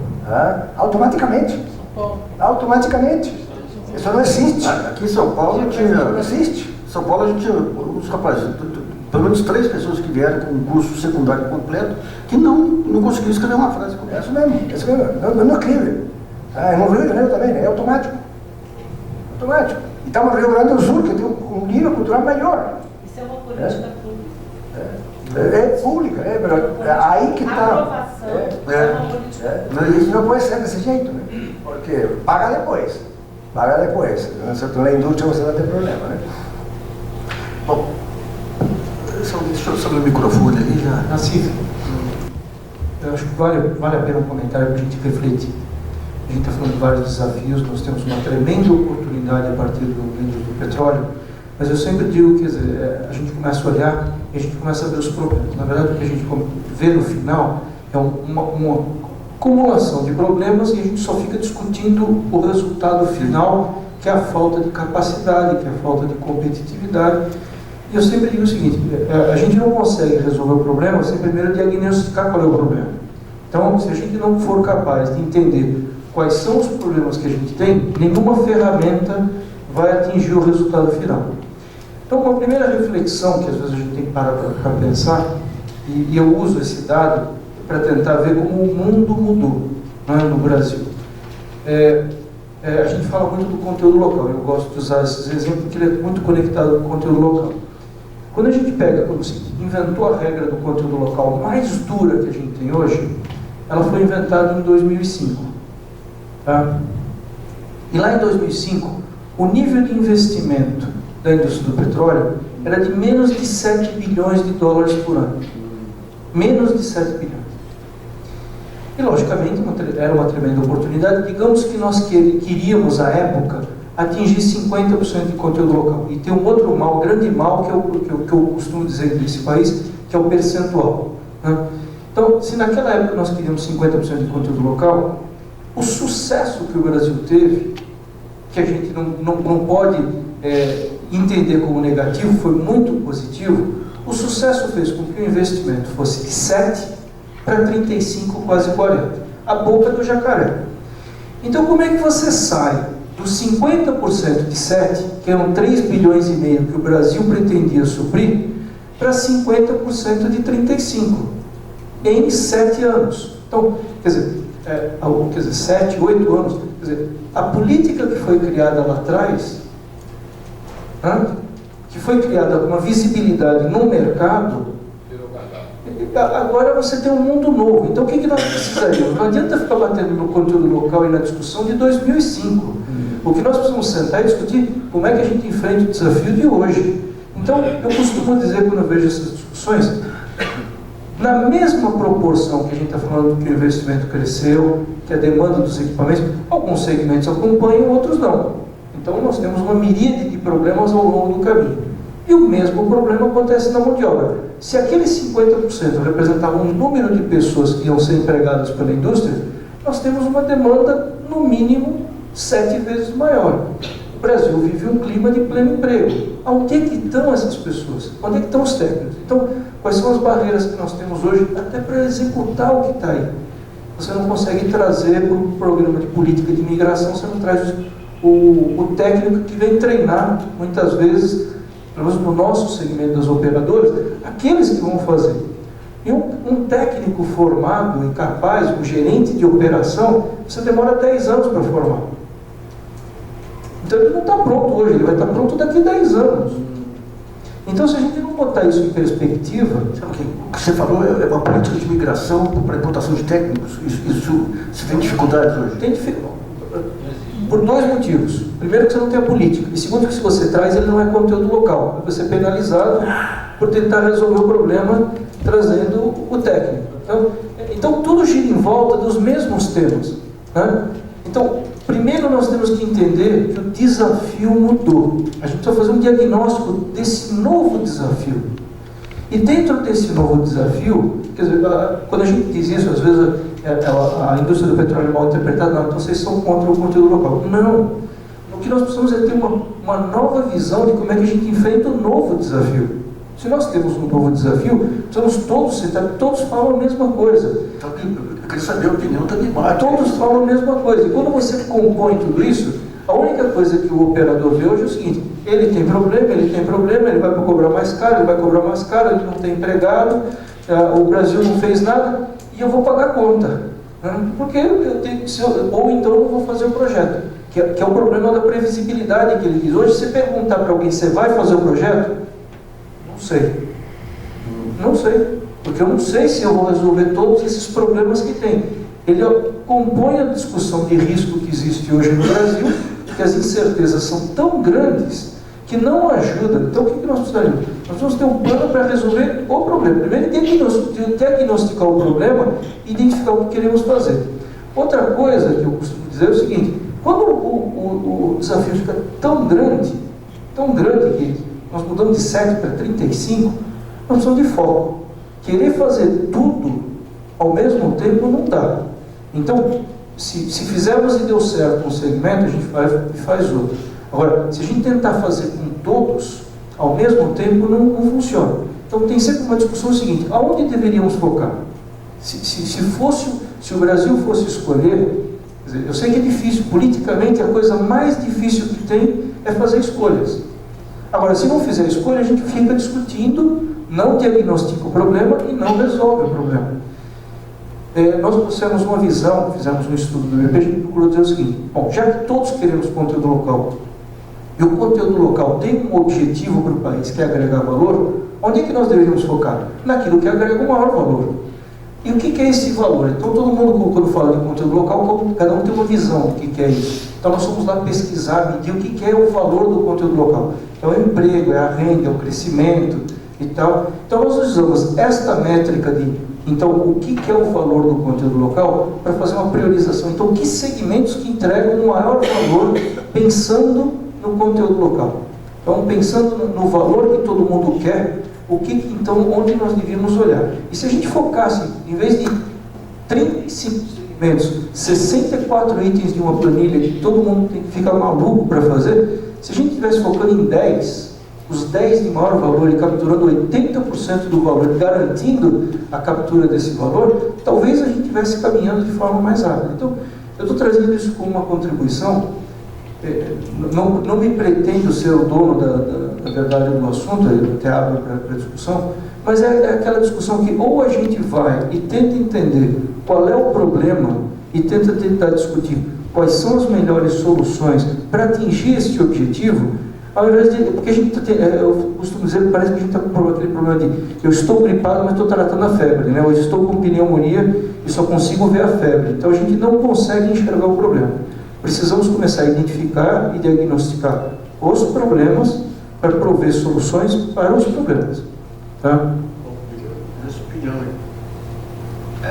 A: automaticamente. Automaticamente. Isso não existe.
B: Aqui em São Paulo
A: não existe.
B: São Paulo a gente tinha uns rapazes, pelo menos 3 pessoas que vieram com um curso secundário completo, que não conseguiram escrever uma frase completa.
A: Isso mesmo. Não escreve. No Rio de Janeiro também, é automático. Automático. E estamos no Rio Grande do Sul, que tem um nível cultural maior.
C: Isso é uma política pública.
A: É pública, mas aí que está.
C: Aprovação é uma política.
A: Isso não pode ser desse jeito, né? Porque paga depois. Na indústria você vai ter problema, né?
B: Bom, deixa eu saber o microfone ali já.
D: Assim, eu acho que vale a pena um comentário para a gente refletir. A gente está falando de vários desafios, nós temos uma tremenda oportunidade a partir do petróleo, mas eu sempre digo que a gente começa a olhar e a gente começa a ver os problemas. Na verdade, o que a gente vê no final é uma acumulação de problemas e a gente só fica discutindo o resultado final, que é a falta de capacidade, que é a falta de competitividade. E eu sempre digo o seguinte, a gente não consegue resolver o problema sem primeiro diagnosticar qual é o problema. Então, se a gente não for capaz de entender quais são os problemas que a gente tem, nenhuma ferramenta vai atingir o resultado final. Então, uma primeira reflexão que às vezes a gente tem que parar para pensar, e eu uso esse dado para tentar ver como o mundo mudou, né, no Brasil. A gente fala muito do conteúdo local, eu gosto de usar esses exemplos porque ele é muito conectado com o conteúdo local. Quando a gente quando se inventou a regra do conteúdo local mais dura que a gente tem hoje, ela foi inventada em 2005. Tá? E lá em 2005, o nível de investimento da indústria do petróleo era de menos de 7 bilhões de dólares por ano. Menos de 7 bilhões. E, logicamente, era uma tremenda oportunidade. Digamos que nós queríamos, à época, atingir 50% de conteúdo local. E tem um outro mal, grande mal, que eu costumo dizer desse país, que é o percentual. Né? Então, se naquela época nós queríamos 50% de conteúdo local, o sucesso que o Brasil teve, que a gente não pode entender como negativo, foi muito positivo. O sucesso fez com que o investimento fosse de 7 para 35, quase 40. A boca do jacaré. Então, como é que você sai dos 50% de 7, que eram 3 bilhões e meio que o Brasil pretendia suprir, para 50% de 35, em 7 anos? Então, quer dizer, 7, 8 anos, quer dizer, a política que foi criada lá atrás, que foi criada com uma visibilidade no mercado, agora você tem um mundo novo. Então o que nós precisaríamos? Não adianta ficar batendo no conteúdo local e na discussão de 2005. O que nós precisamos sentar e discutir como é que a gente enfrenta o desafio de hoje. Então eu costumo dizer, quando eu vejo essas discussões, na mesma proporção que a gente está falando que o investimento cresceu, que a demanda dos equipamentos, alguns segmentos acompanham, outros não. Então nós temos uma miríade de problemas ao longo do caminho. E o mesmo problema acontece na mão de obra. Se aqueles 50% representavam um número de pessoas que iam ser empregadas pela indústria, nós temos uma demanda, no mínimo, 7 vezes maior. O Brasil vive um clima de pleno emprego. Onde é que estão essas pessoas? Onde é que estão os técnicos? Então, quais são as barreiras que nós temos hoje até para executar o que está aí? Você não consegue trazer para um programa de política de imigração, você não traz o técnico que vem treinar, muitas vezes, pelo menos no nosso segmento das operadoras, aqueles que vão fazer. E um técnico formado e capaz, um gerente de operação, você demora 10 anos para formar. Então ele não está pronto hoje, ele vai estar pronto daqui a 10 anos. Então, se a gente não botar isso em perspectiva...
B: Sabe o que você falou é uma política de imigração para importação de técnicos. Isso tem dificuldades hoje?
D: Tem dificuldade. Por 2 motivos. Primeiro, que você não tem a política. E segundo, que se você traz, ele não é conteúdo local. Você é penalizado por tentar resolver o problema trazendo o técnico. Então tudo gira em volta dos mesmos temas. Né? Então, primeiro nós temos que entender que o desafio mudou. A gente precisa fazer um diagnóstico desse novo desafio. E dentro desse novo desafio, quer dizer, quando a gente diz isso, às vezes a indústria do petróleo é mal interpretada, não, então vocês são contra o conteúdo local. Não. O que nós precisamos é ter uma nova visão de como é que a gente enfrenta um novo desafio. Se nós temos um novo desafio, precisamos todos sentar, todos falam a mesma coisa.
B: Então, eu queria saber a opinião da Nimar.
D: Todos falam a mesma coisa. E quando você compõe tudo isso, a única coisa que o operador vê hoje é o seguinte: ele tem problema, ele vai cobrar mais caro, ele não tem empregado, o Brasil não fez nada, e eu vou pagar a conta. Né? Porque eu tenho que ser, ou então eu vou fazer o projeto. Que é o problema da previsibilidade que ele diz. Hoje, se perguntar para alguém, você vai fazer o projeto? Não sei. Não sei. Porque eu não sei se eu vou resolver todos esses problemas que tem. Ele compõe a discussão de risco que existe hoje no Brasil, que as incertezas são tão grandes que não ajuda. Então, o que nós precisamos? Nós vamos ter um plano para resolver o problema. Primeiro, diagnosticar o problema e identificar o que queremos fazer. Outra coisa que eu costumo dizer é o seguinte: quando o desafio fica tão grande que nós mudamos de 7 para 35, nós precisamos de foco. Querer fazer tudo ao mesmo tempo não dá. Então, se fizermos e deu certo um segmento, a gente faz outro. Agora, se a gente tentar fazer com todos ao mesmo tempo, não funciona. Então, tem sempre uma discussão seguinte: aonde deveríamos focar? Se o Brasil fosse escolher, quer dizer, eu sei que é difícil, politicamente a coisa mais difícil que tem é fazer escolhas. Agora, se não fizer escolha, a gente fica discutindo, não diagnostica o problema e não resolve o problema. Nós trouxemos uma visão, fizemos um estudo do IBP, a gente procurou dizer o seguinte: bom, já que todos queremos conteúdo local, e o conteúdo local tem um objetivo para o país, que é agregar valor, onde é que nós deveríamos focar? Naquilo que agrega o maior valor. E o que é esse valor? Então, todo mundo, quando fala de conteúdo local, cada um tem uma visão do que é isso. Então, nós fomos lá pesquisar, medir o que é o valor do conteúdo local. É o emprego, é a renda, é o crescimento e tal. Então, nós usamos esta métrica de, então, o que é o valor do conteúdo local para fazer uma priorização. Então, que segmentos que entregam o maior valor pensando no conteúdo local. Então, pensando no valor que todo mundo quer, então, onde nós devíamos olhar. E se a gente focasse, em vez de 35 segmentos, 64 itens de uma planilha que todo mundo fica maluco para fazer, se a gente estivesse focando em 10, os 10 de maior valor e capturando 80% do valor, garantindo a captura desse valor, talvez a gente estivesse caminhando de forma mais rápida. Então, eu estou trazendo isso como uma contribuição. Não me pretendo ser o dono da verdade do assunto, eu até abro para discussão, mas é aquela discussão que ou a gente vai e tenta entender qual é o problema e tentar discutir quais são as melhores soluções para atingir esse objetivo, ao invés de... Porque a gente eu costumo dizer que parece que a gente está com aquele problema de eu estou gripado, mas estou tratando a febre, né? Hoje estou com pneumonia e só consigo ver a febre. Então a gente não consegue enxergar o problema. Precisamos começar a identificar e diagnosticar os problemas para prover soluções para os problemas. Tá?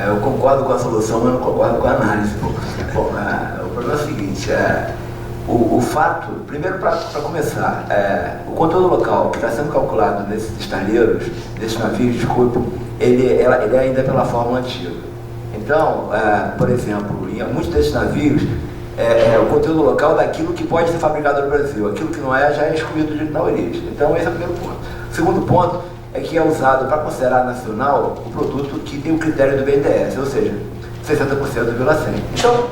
E: Eu concordo com a solução, mas não concordo com a análise. Bom, o problema é o seguinte: o fato, primeiro para começar, o conteúdo local que está sendo calculado nesses estaleiros, desses navios, desculpa, ele ainda é pela fórmula antiga. Então, por exemplo, em muitos desses navios, o conteúdo local daquilo que pode ser fabricado no Brasil. Aquilo que não é, já é excluído na origem. Então, esse é o primeiro ponto. O segundo ponto é que é usado para considerar nacional o produto que tem o critério do BNDES, ou seja, 60% vírgula 100. Então,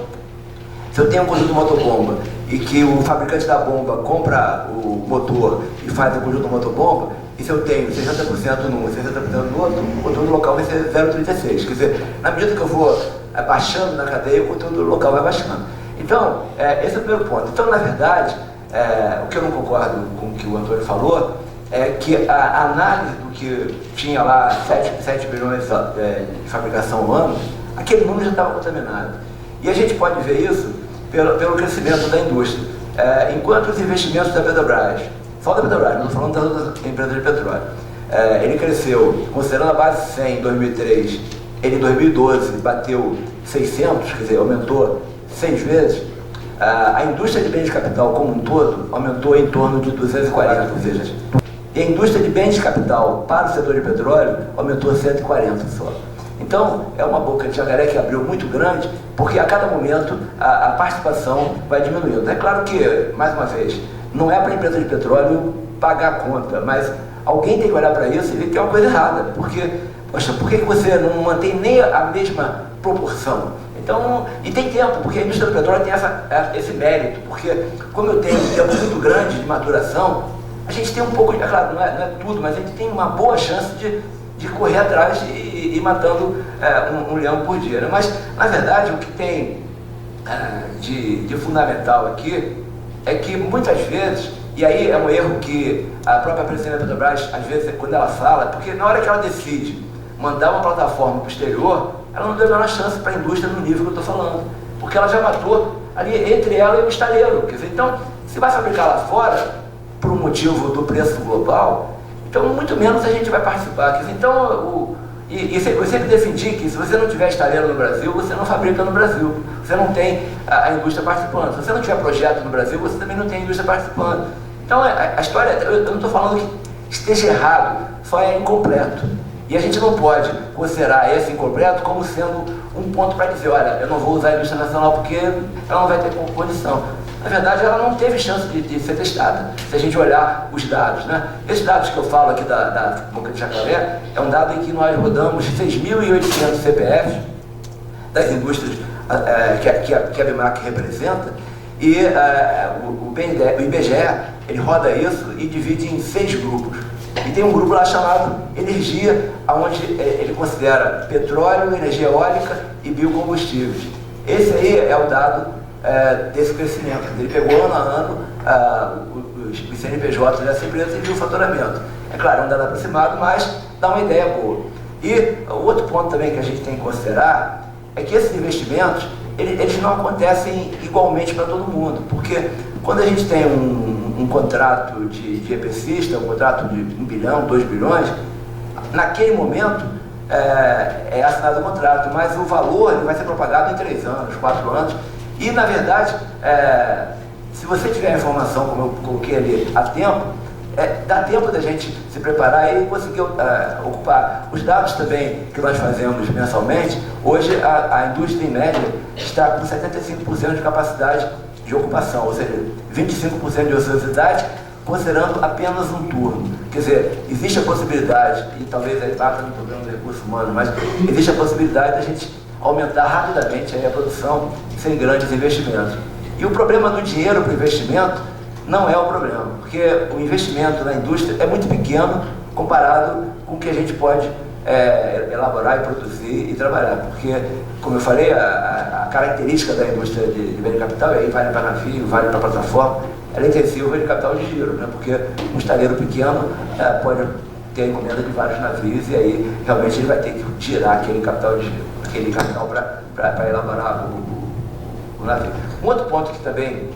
E: se eu tenho um conjunto de motobomba e que o fabricante da bomba compra o motor e faz o conjunto de motobomba, e se eu tenho 60% num e 60% no outro, o conteúdo local vai ser 0,36. Quer dizer, na medida que eu vou baixando na cadeia, o conteúdo local vai baixando. Então, esse é o primeiro ponto. Então, na verdade, o que eu não concordo com o que o Antônio falou é que a análise do que tinha lá 7 bilhões de fabricação ao ano, aquele número já estava contaminado. E a gente pode ver isso pelo crescimento da indústria. Enquanto os investimentos da Petrobras, só da Petrobras, não falando das outras empresas de petróleo, ele cresceu, considerando a base 100 em 2003, ele em 2012 bateu 600, quer dizer, aumentou 6 vezes, a indústria de bens de capital como um todo aumentou em torno de 240 vezes. E a indústria de bens de capital para o setor de petróleo aumentou 140 só. Então, é uma boca de jacaré que abriu muito grande, porque a cada momento a participação vai diminuindo. É claro que, mais uma vez, não é para a empresa de petróleo pagar a conta, mas alguém tem que olhar para isso e ver que é uma coisa errada, porque, poxa, por que você não mantém nem a mesma proporção? Então, e tem tempo, porque a indústria do petróleo tem esse mérito, porque como eu tenho um tempo muito grande de maturação, a gente tem um pouco, é claro, não é tudo, mas a gente tem uma boa chance de correr atrás e ir matando um leão por dia, né? Mas, na verdade, o que tem de fundamental aqui é que muitas vezes, e aí é um erro que a própria presidente da Petrobras, às vezes, quando ela fala, porque na hora que ela decide mandar uma plataforma para o exterior, ela não deu a menor chance para a indústria no nível que eu estou falando, porque ela já matou ali entre ela e o estaleiro. Quer dizer, então, se vai fabricar lá fora, por um motivo do preço global, então muito menos a gente vai participar. Então, eu sempre defendi que se você não tiver estaleiro no Brasil, você não fabrica no Brasil. Você não tem a indústria participando. Se você não tiver projeto no Brasil, você também não tem a indústria participando. Então, a história, eu não estou falando que esteja errado, só é incompleto. E a gente não pode considerar esse incompleto como sendo um ponto para dizer, olha, eu não vou usar a indústria nacional porque ela não vai ter condição. Na verdade, ela não teve chance de ser testada, se a gente olhar os dados, né? Esses dados que eu falo aqui da Boca de Jacaré é um dado em que nós rodamos 6.800 CPFs das indústrias que a BMAC representa, e o IBGE, ele roda isso e divide em 6 grupos. E tem um grupo lá chamado Energia, onde ele considera petróleo, energia eólica e biocombustíveis. Esse aí é o dado desse crescimento. Ele pegou ano a ano os CNPJ dessa empresa e viu o faturamento. É claro, é um dado aproximado, mas dá uma ideia boa. E o outro ponto também que a gente tem que considerar é que esses investimentos, eles não acontecem igualmente para todo mundo, porque quando a gente tem um contrato de EPCista, um contrato de 1 bilhão, 2 bilhões, naquele momento é assinado o contrato, mas o valor ele vai ser propagado em 3 anos, 4 anos, e na verdade, se você tiver a informação, como eu coloquei ali, a tempo, dá tempo da gente se preparar e conseguir ocupar. Os dados também que nós fazemos mensalmente, hoje a indústria em média está com 75% de capacidade de ocupação, ou seja, 25% de ociosidade, considerando apenas um turno. Quer dizer, existe a possibilidade, e talvez aí bata no problema do recurso humano, mas existe a possibilidade da gente aumentar rapidamente aí a produção sem grandes investimentos. E o problema do dinheiro para o investimento não é o problema, porque o investimento na indústria é muito pequeno comparado com o que a gente pode elaborar e produzir e trabalhar, porque, como eu falei, a característica da indústria de bem de capital, e aí vale para navio, vale para plataforma, ela é intensiva de capital de giro, né? Porque um estaleiro pequeno pode ter a encomenda de vários navios e aí realmente ele vai ter que tirar aquele capital de giro, aquele capital para elaborar o navio. Um outro ponto que também,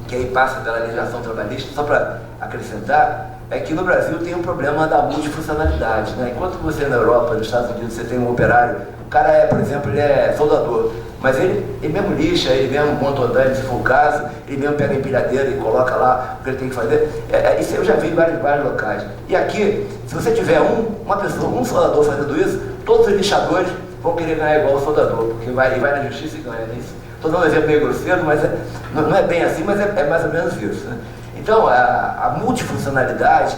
E: que aí passa pela legislação trabalhista, só para acrescentar, é que no Brasil tem um problema da multifuncionalidade, né? Enquanto você na Europa, nos Estados Unidos, você tem um operário, o cara por exemplo, ele é soldador, mas ele mesmo lixa, ele mesmo monta o andaime, se for o caso, ele mesmo pega a empilhadeira e coloca lá o que ele tem que fazer. Isso eu já vi em vários locais. E aqui, se você tiver uma pessoa, um soldador fazendo isso, todos os lixadores vão querer ganhar igual o soldador, porque vai na justiça e ganha. Estou dando um exemplo meio grosseiro, mas não é bem assim, mas é mais ou menos isso, né? Então, a multifuncionalidade,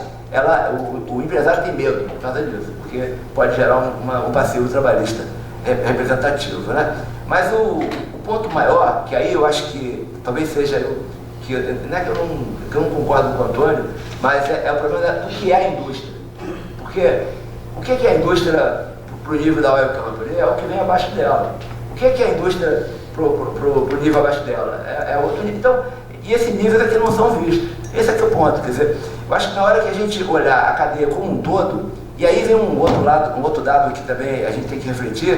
E: o empresário tem medo por causa disso, porque pode gerar um passivo trabalhista representativo, né? Mas o ponto maior, que aí eu acho que talvez seja, não é que eu não concordo com o Antônio, mas é o problema do que é a indústria. Porque o que é a indústria para o nível da Oil Company? É o que vem abaixo dela. O que é a indústria para o nível abaixo dela? É outro nível. Então, e esses níveis aqui não são vistos. Esse aqui é o ponto. Quer dizer, eu acho que na hora que a gente olhar a cadeia como um todo, e aí vem um outro dado que também a gente tem que refletir,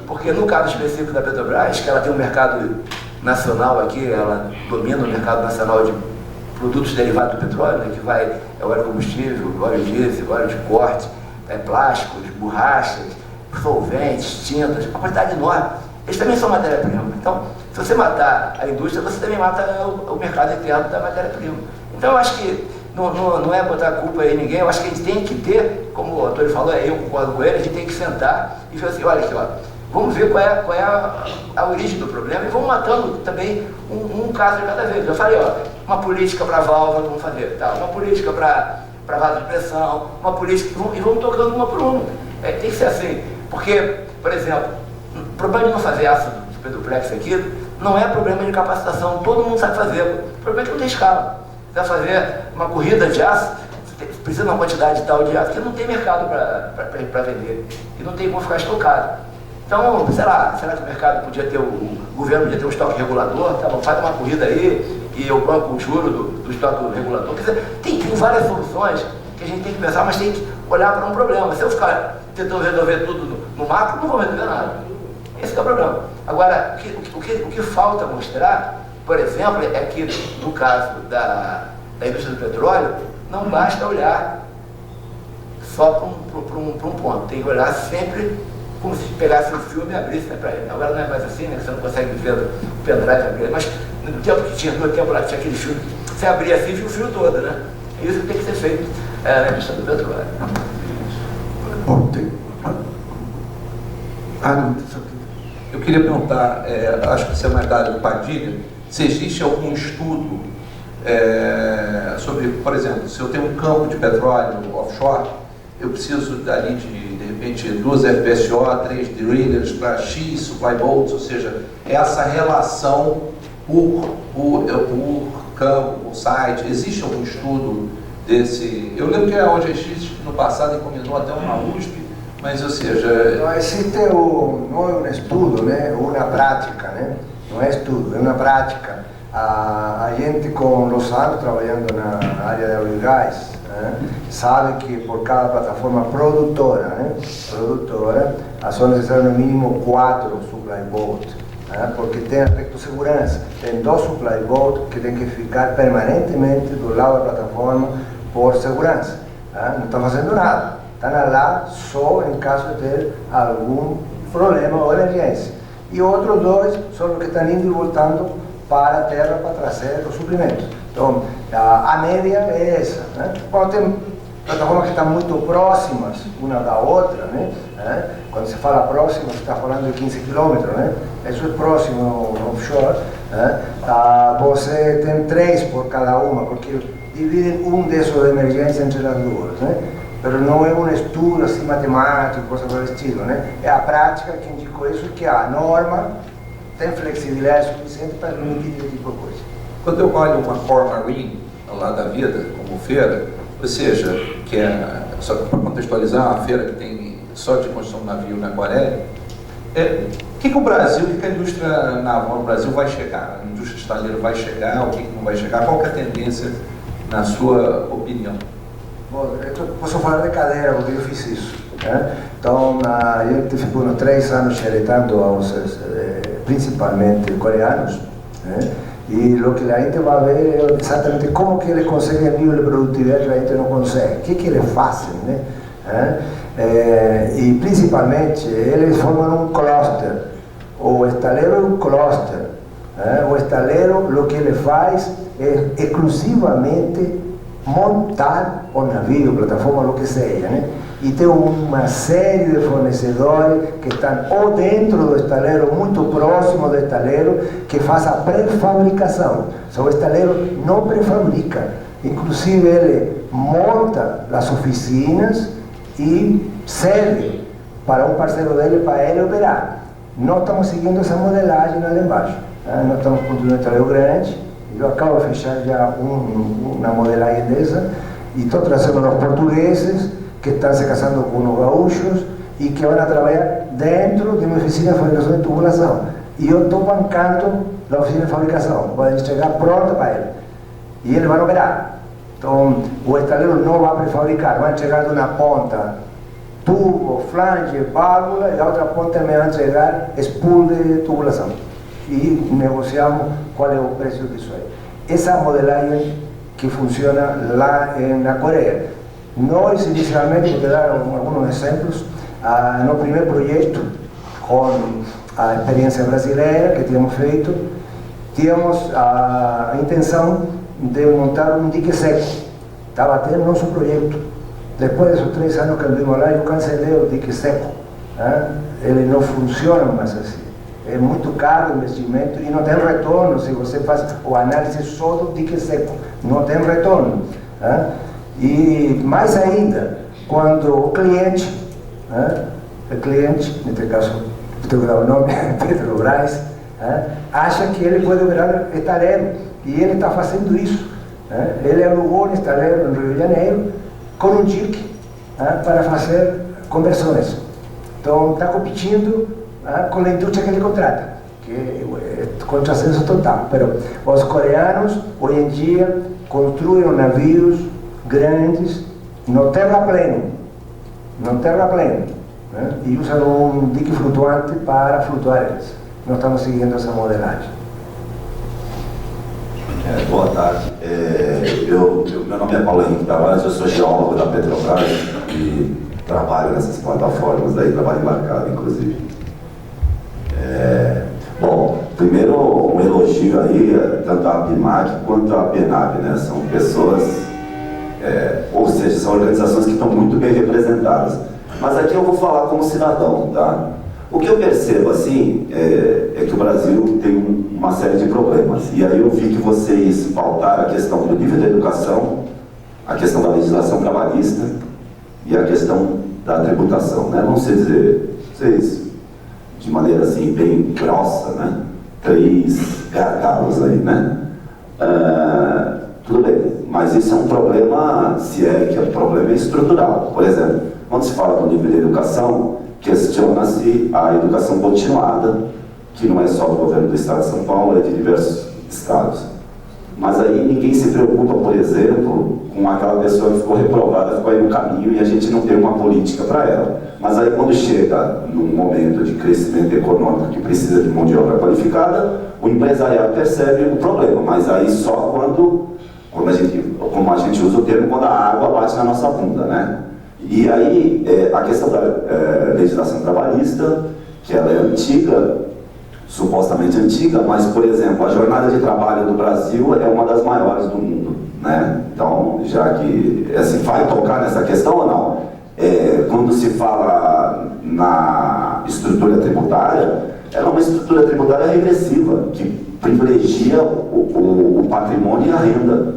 E: porque no caso específico da Petrobras, que ela tem um mercado nacional aqui, ela domina o mercado nacional de produtos derivados do petróleo, né, que vai óleo combustível, óleo diesel, óleo de corte, plásticos, borrachas, solventes, tintas, uma quantidade enorme. Eles também são matéria-prima. Então, se você matar a indústria, você também mata o mercado interno da matéria-prima. Então, eu acho que não é botar a culpa em ninguém, eu acho que a gente tem que ter, como o Antônio falou, eu concordo com ele, a gente tem que sentar e ver assim, olha aqui, vamos ver qual é a origem do problema e vamos matando também um caso de cada vez. Eu falei, uma política para válvula, vamos fazer, tá? Uma política para vaso de pressão, uma política, e vamos tocando uma por uma. Tem que ser assim, porque, por exemplo, o problema de não fazer ácido superduplex aqui não é problema de capacitação, todo mundo sabe fazer, o problema é que não tem escala. Você vai fazer uma corrida de aço, você precisa de uma quantidade tal de aço que não tem mercado para vender, e não tem como ficar estocado. Então, será que o mercado podia ter, o governo podia ter um estoque regulador? Tá bom, faz uma corrida aí e eu banco o juro do estoque regulador. Quer dizer, tem várias soluções que a gente tem que pensar, mas tem que olhar para um problema. Se eu ficar tentando resolver tudo no macro, não vou resolver nada. Esse é o problema. Agora, o que falta mostrar, por exemplo, é que no caso da indústria do petróleo, não basta olhar só para um ponto. Tem que olhar sempre como se pegasse um filme e abrisse, né, para ele. Agora não é mais assim, né? Você não consegue ver o pendrive abrir, mas no tempo que tinha, no tempo lá que tinha aquele filme, você abria assim e viu o fio todo, né? Isso tem que ser feito na indústria do petróleo.
D: Eu queria perguntar, acho que isso é mais da área do Padilha, se existe algum estudo sobre, por exemplo, se eu tenho um campo de petróleo offshore, eu preciso ali de repente 2 FPSO, 3 drillers para X supply boats, ou seja, essa relação por campo, por site. Existe algum estudo desse? Eu lembro que a OGX no passado encomendou até uma USP, mas ou seja...
A: Não existe não é um estudo, né? Uma prática, né? Não é estudo, é uma prática. A gente com Lozano, trabalhando na área de óleo e gás, sabe que por cada plataforma produtora, são necessários no mínimo 4 supply boats, porque tem aspecto de segurança. Tem 2 supply boats que tem que ficar permanentemente do lado da plataforma por segurança. Não estão fazendo nada, estão lá só em caso de ter algum problema ou emergência. E outros 2 são os que estão indo e voltando para a terra para trazer os suprimentos. Então, a média é essa. Quando tem plataformas que estão muito próximas uma da outra, quando se fala próximo, você está falando de 15 quilômetros, isso é próximo offshore, você tem 3 por cada uma, porque dividem um desses de emergência entre as duas. Mas não é um estudo assim matemático, coisa do estilo. É a prática que indicou isso, que a norma tem flexibilidade suficiente para permitir esse tipo de coisa.
D: Quando eu olho uma Core Marine lá da vida, como feira, ou seja, que só para contextualizar, uma feira que tem só de construção de navio na Coreia, o que o Brasil, o que a indústria naval no Brasil vai chegar? A indústria estaleira vai chegar, o que não vai chegar? Qual que é a tendência, na sua opinião?
A: Bom, eu posso falar de cadeira, porque eu fiz isso. Então, a gente ficou 3 anos xeretando aos principalmente coreanos, e o que a gente vai ver é exatamente como que eles conseguem nível de produtividade que a gente não consegue, o que eles fazem, e principalmente eles formam um cluster, o estaleiro é um cluster, o estaleiro o que ele faz é exclusivamente montar o navio, plataforma, o que seja, e tem uma série de fornecedores que estão ou dentro do estaleiro, muito próximo do estaleiro, que faz a pré-fabricação. O estaleiro não pré-fabrica, inclusive ele monta as oficinas e cede para um parceiro dele para ele operar. Nós estamos seguindo essa modelagem lá embaixo. Nós estamos construindo um estaleiro grande, eu acabo de fechar já uma modelagem dessa, e estou trazendo os portugueses que estão se casando com os gaúchos e que vão trabalhar dentro de uma oficina de fabricação de tubulação. E eu estou bancando a oficina de fabricação, para chegar pronta para ele. E eles vão operar. Então, o estaleiro não vai prefabricar, vai chegar de uma ponta tubo, flange, válvula, e a outra ponta me vai chegar spool de tubulação. E negociamos qual é o preço disso aí. Essa modelagem que funciona lá na Coreia. Nós, inicialmente, vou dar alguns exemplos, no primeiro projeto, com a experiência brasileira que tínhamos feito, tínhamos a intenção de montar um dique seco. Estava até no nosso projeto. Depois desses 3 anos que andamos lá, eu cancelei o dique seco. Ele não funciona mais assim. É muito caro o investimento e não tem retorno se você faz a análise só do dique seco. Não tem retorno. E mais ainda, quando o cliente, neste caso, vou dar o nome, Petrobras, acha que ele pode operar estaleiro, e ele está fazendo isso. Ele alugou um estaleiro no Rio de Janeiro com um dique para fazer conversões. Então, está competindo com a indústria que ele contrata, que é contrassenso total. Mas os coreanos, hoje em dia, construem navios grandes no terrapleno, e usam um dique flutuante para flutuar eles. Nós estamos seguindo essa modelagem.
F: Boa tarde. Meu nome é Paulo Henrique Tavares, eu sou geólogo da Petrobras e trabalho nessas plataformas aí, trabalho embarcado, inclusive. Bom, primeiro um elogio aí, tanto a ABIMAC quanto a PENAB, né? São pessoas, ou seja, são organizações que estão muito bem representadas. Mas aqui eu vou falar como cidadão, tá? O que eu percebo, assim, é que o Brasil tem uma série de problemas. E aí eu vi que vocês pautaram a questão do nível da educação, a questão da legislação trabalhista e a questão da tributação, né? Vamos dizer, vocês, de maneira assim, bem grossa, né? 3 gargalos aí, né? Tudo bem, mas isso é um problema, se é que o problema é estrutural. Por exemplo, quando se fala do nível de educação, questiona-se a educação continuada, que não é só do governo do estado de São Paulo, é de diversos estados. Mas aí ninguém se preocupa, por exemplo, com aquela pessoa que ficou reprovada, ficou aí no caminho e a gente não tem uma política para ela. Mas aí quando chega num momento de crescimento econômico que precisa de mão de obra qualificada, o empresariado percebe o problema, mas aí só quando a gente usa o termo, quando a água bate na nossa bunda, né? E aí, a questão da legislação trabalhista, que ela é antiga, supostamente antiga, mas, por exemplo, a jornada de trabalho do Brasil é uma das maiores do mundo, né? Então, já que, assim, vai tocar nessa questão ou não? Quando se fala na estrutura tributária, ela é uma estrutura tributária regressiva, que privilegia o patrimônio e a renda,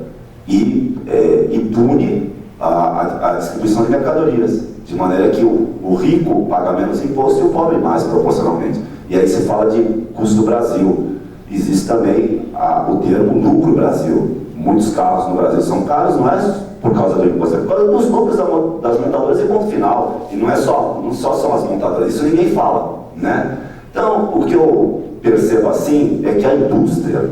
F: e pune a distribuição de mercadorias, de maneira que o rico paga menos imposto e o pobre mais, proporcionalmente. E aí se fala de custo Brasil. Existe também o termo lucro Brasil. Muitos carros no Brasil são caros, não é por causa do imposto, é por causa dos lucros das montadoras e ponto final. E não só são as montadoras, isso ninguém fala, né? Então, o que eu percebo assim é que a indústria,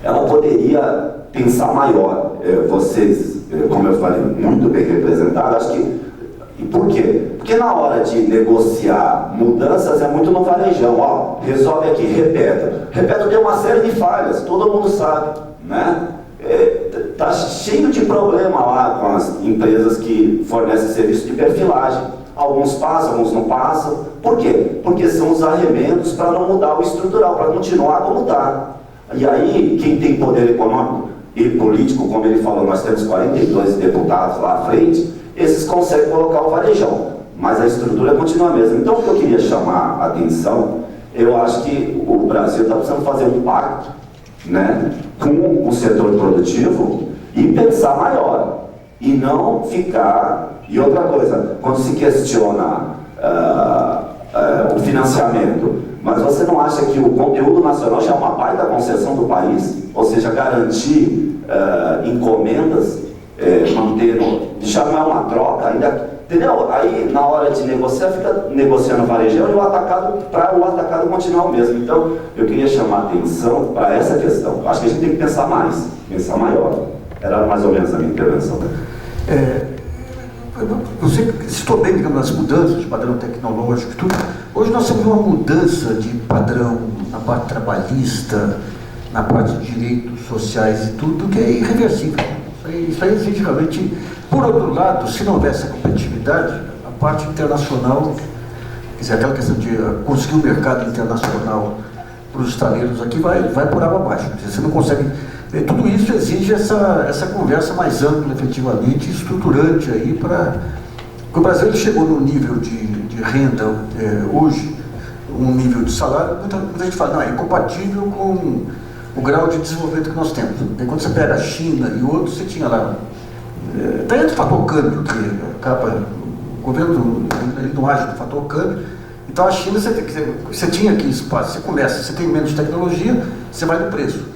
F: ela poderia pensar maior. Vocês, como eu falei, muito bem representados, acho que... E por quê? Porque na hora de negociar mudanças é muito no varejão, ó, resolve aqui, Repeto tem uma série de falhas, todo mundo sabe, né? Tá cheio de problema lá com as empresas que fornecem serviço de perfilagem. Alguns passam, alguns não passam. Por quê? Porque são os arremendos para não mudar o estrutural, para continuar como está. E aí, quem tem poder econômico e político, como ele falou, nós temos 42 deputados lá à frente, esses conseguem colocar o varejão, mas a estrutura continua a mesma. Então, o que eu queria chamar a atenção, eu acho que o Brasil está precisando fazer um pacto, né, com o setor produtivo e pensar maior, e não ficar... E outra coisa, quando se questiona o financiamento, mas você não acha que o conteúdo nacional já é uma baita concessão do país? Ou seja, garantir encomendas, mantendo, já não é uma troca ainda, entendeu? Aí na hora de negociar, fica negociando varejão e o atacado, para o atacado continuar o mesmo. Então eu queria chamar a atenção para essa questão. Acho que a gente tem que pensar mais, pensar maior. Era mais ou menos a minha intervenção.
B: Você citou bem, digamos, as mudanças de padrão tecnológico e tudo. Hoje nós temos uma mudança de padrão na parte trabalhista, na parte de direitos sociais e tudo, que é irreversível. Isso aí exige realmente... Por outro lado, se não houvesse a competitividade, a parte internacional, quer dizer, aquela questão de conseguir um mercado internacional para os estaleiros aqui vai por água abaixo. Quer dizer, você não consegue... Tudo isso exige essa conversa mais ampla, efetivamente, estruturante aí para... Porque o Brasil chegou num nível de renda hoje, um nível de salário, muita gente fala, não, é incompatível com o grau de desenvolvimento que nós temos. Porque quando você pega a China e outros, você tinha lá... Está aí do fator câmbio, que acaba... O governo ele não age no fator câmbio. Então a China, você tinha aqui espaço, você começa, você tem menos tecnologia, você vai no preço.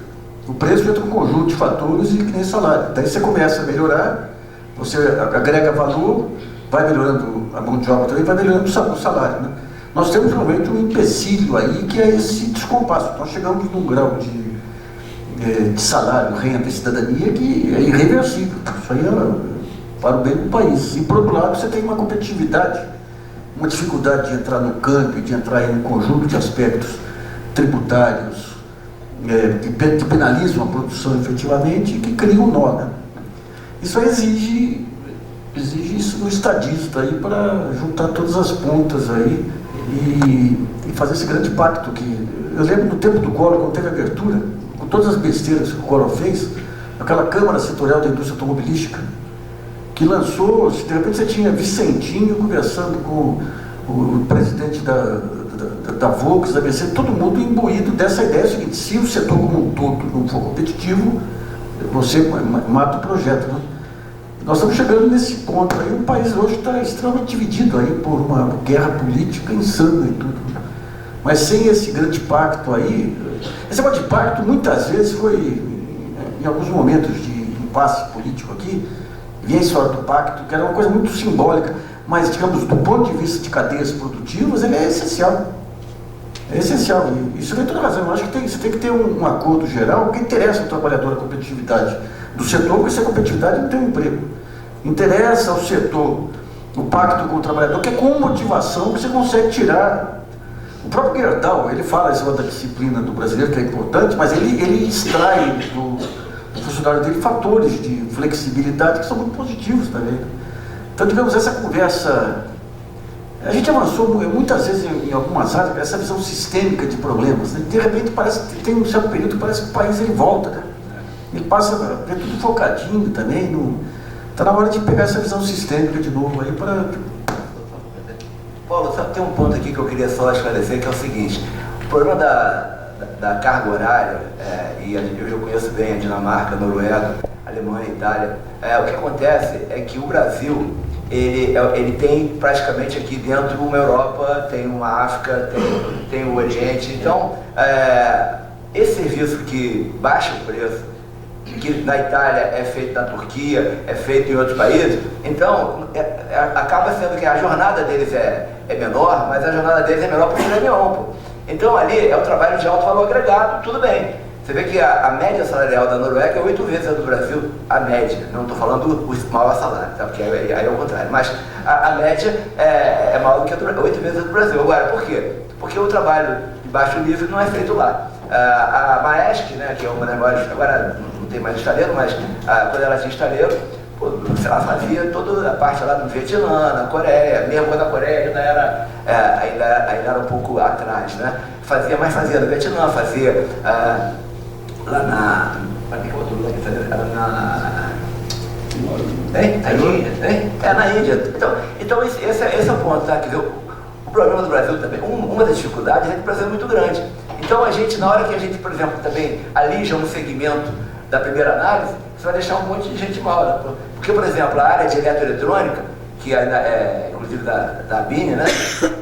B: O preço entra um conjunto de fatores e que nem salário. Daí você começa a melhorar, você agrega valor, vai melhorando a mão de obra também, vai melhorando o salário, né? Nós temos realmente um empecilho aí que é esse descompasso. Nós chegamos num grau de salário, renda e cidadania que é irreversível. Isso aí é para o bem do país. E por outro lado você tem uma competitividade, uma dificuldade de entrar no câmbio, de entrar em um conjunto de aspectos tributários, que penalizam a produção efetivamente e que criam um nó, né? Isso aí exige isso do estadista aí para juntar todas as pontas aí e fazer esse grande pacto que... Eu lembro no tempo do Collor, quando teve a abertura, com todas as besteiras que o Collor fez, aquela Câmara Setorial da Indústria Automobilística, que lançou, de repente você tinha Vicentinho conversando com o presidente da Volks, da Mercedes, todo mundo imbuído dessa ideia seguinte: se o setor como um todo não for competitivo, você mata o projeto, né? Nós estamos chegando nesse ponto aí. O país hoje está extremamente dividido aí por uma guerra política insana e tudo. Mas sem esse grande pacto aí, esse negócio de pacto muitas vezes foi, em alguns momentos de impasse político aqui, vinha a história do pacto, que era uma coisa muito simbólica, mas, digamos, do ponto de vista de cadeias produtivas, ele é essencial. É essencial. E isso tem toda razão. Eu acho que você tem que ter um acordo geral que interessa ao trabalhador a competitividade do setor, porque sem competitividade não tem um emprego. Interessa ao setor o pacto com o trabalhador, que é com motivação que você consegue tirar. O próprio Gerdau, ele fala isso da disciplina do brasileiro, que é importante, mas ele extrai do funcionário dele fatores de flexibilidade que são muito positivos também. Então, digamos, essa conversa... A gente avançou muitas vezes em algumas áreas, essa visão sistêmica de problemas, né? De repente parece que tem um certo período que parece que o país ele volta, né? Ele passa a ver tudo focadinho também. Está na hora de pegar essa visão sistêmica de novo aí para...
E: Paulo, sabe, tem um ponto aqui que eu queria só esclarecer, que é o seguinte: o problema da carga horária, e eu já conheço bem a Dinamarca, a Noruega, a Alemanha, a Itália, o que acontece é que o Brasil, ele tem praticamente aqui dentro uma Europa, tem uma África, tem o Oriente. Então, esse serviço que baixa o preço, que na Itália é feito na Turquia, é feito em outros países, então acaba sendo que a jornada deles é menor, mas a jornada deles é menor porque ele é menor. Então ali é um trabalho de alto valor agregado, tudo bem. Você vê que a média salarial da Noruega é 8 vezes a do Brasil, a média, não estou falando o maior salário, tá? Porque aí é o contrário, mas a média é maior do que 8 vezes a do Brasil. Agora, por quê? Porque o trabalho de baixo nível não é feito lá. A Maersk, né, que é uma das maiores, agora não tem mais estaleiro, mas quando ela tinha estaleiro, ela fazia toda a parte lá no Vietnã, na Coreia, mesmo quando a Coreia ainda era um pouco atrás, né? Fazia no Vietnã, fazia lá na Índia. Então esse é o ponto, tá? Quer dizer, o problema do Brasil também, uma das dificuldades é que o Brasil é muito grande. Então na hora que a gente, por exemplo, também alija um segmento da primeira análise, você vai deixar um monte de gente mal, né? Porque, por exemplo, a área de eletroeletrônica, que é inclusive da Bini, né?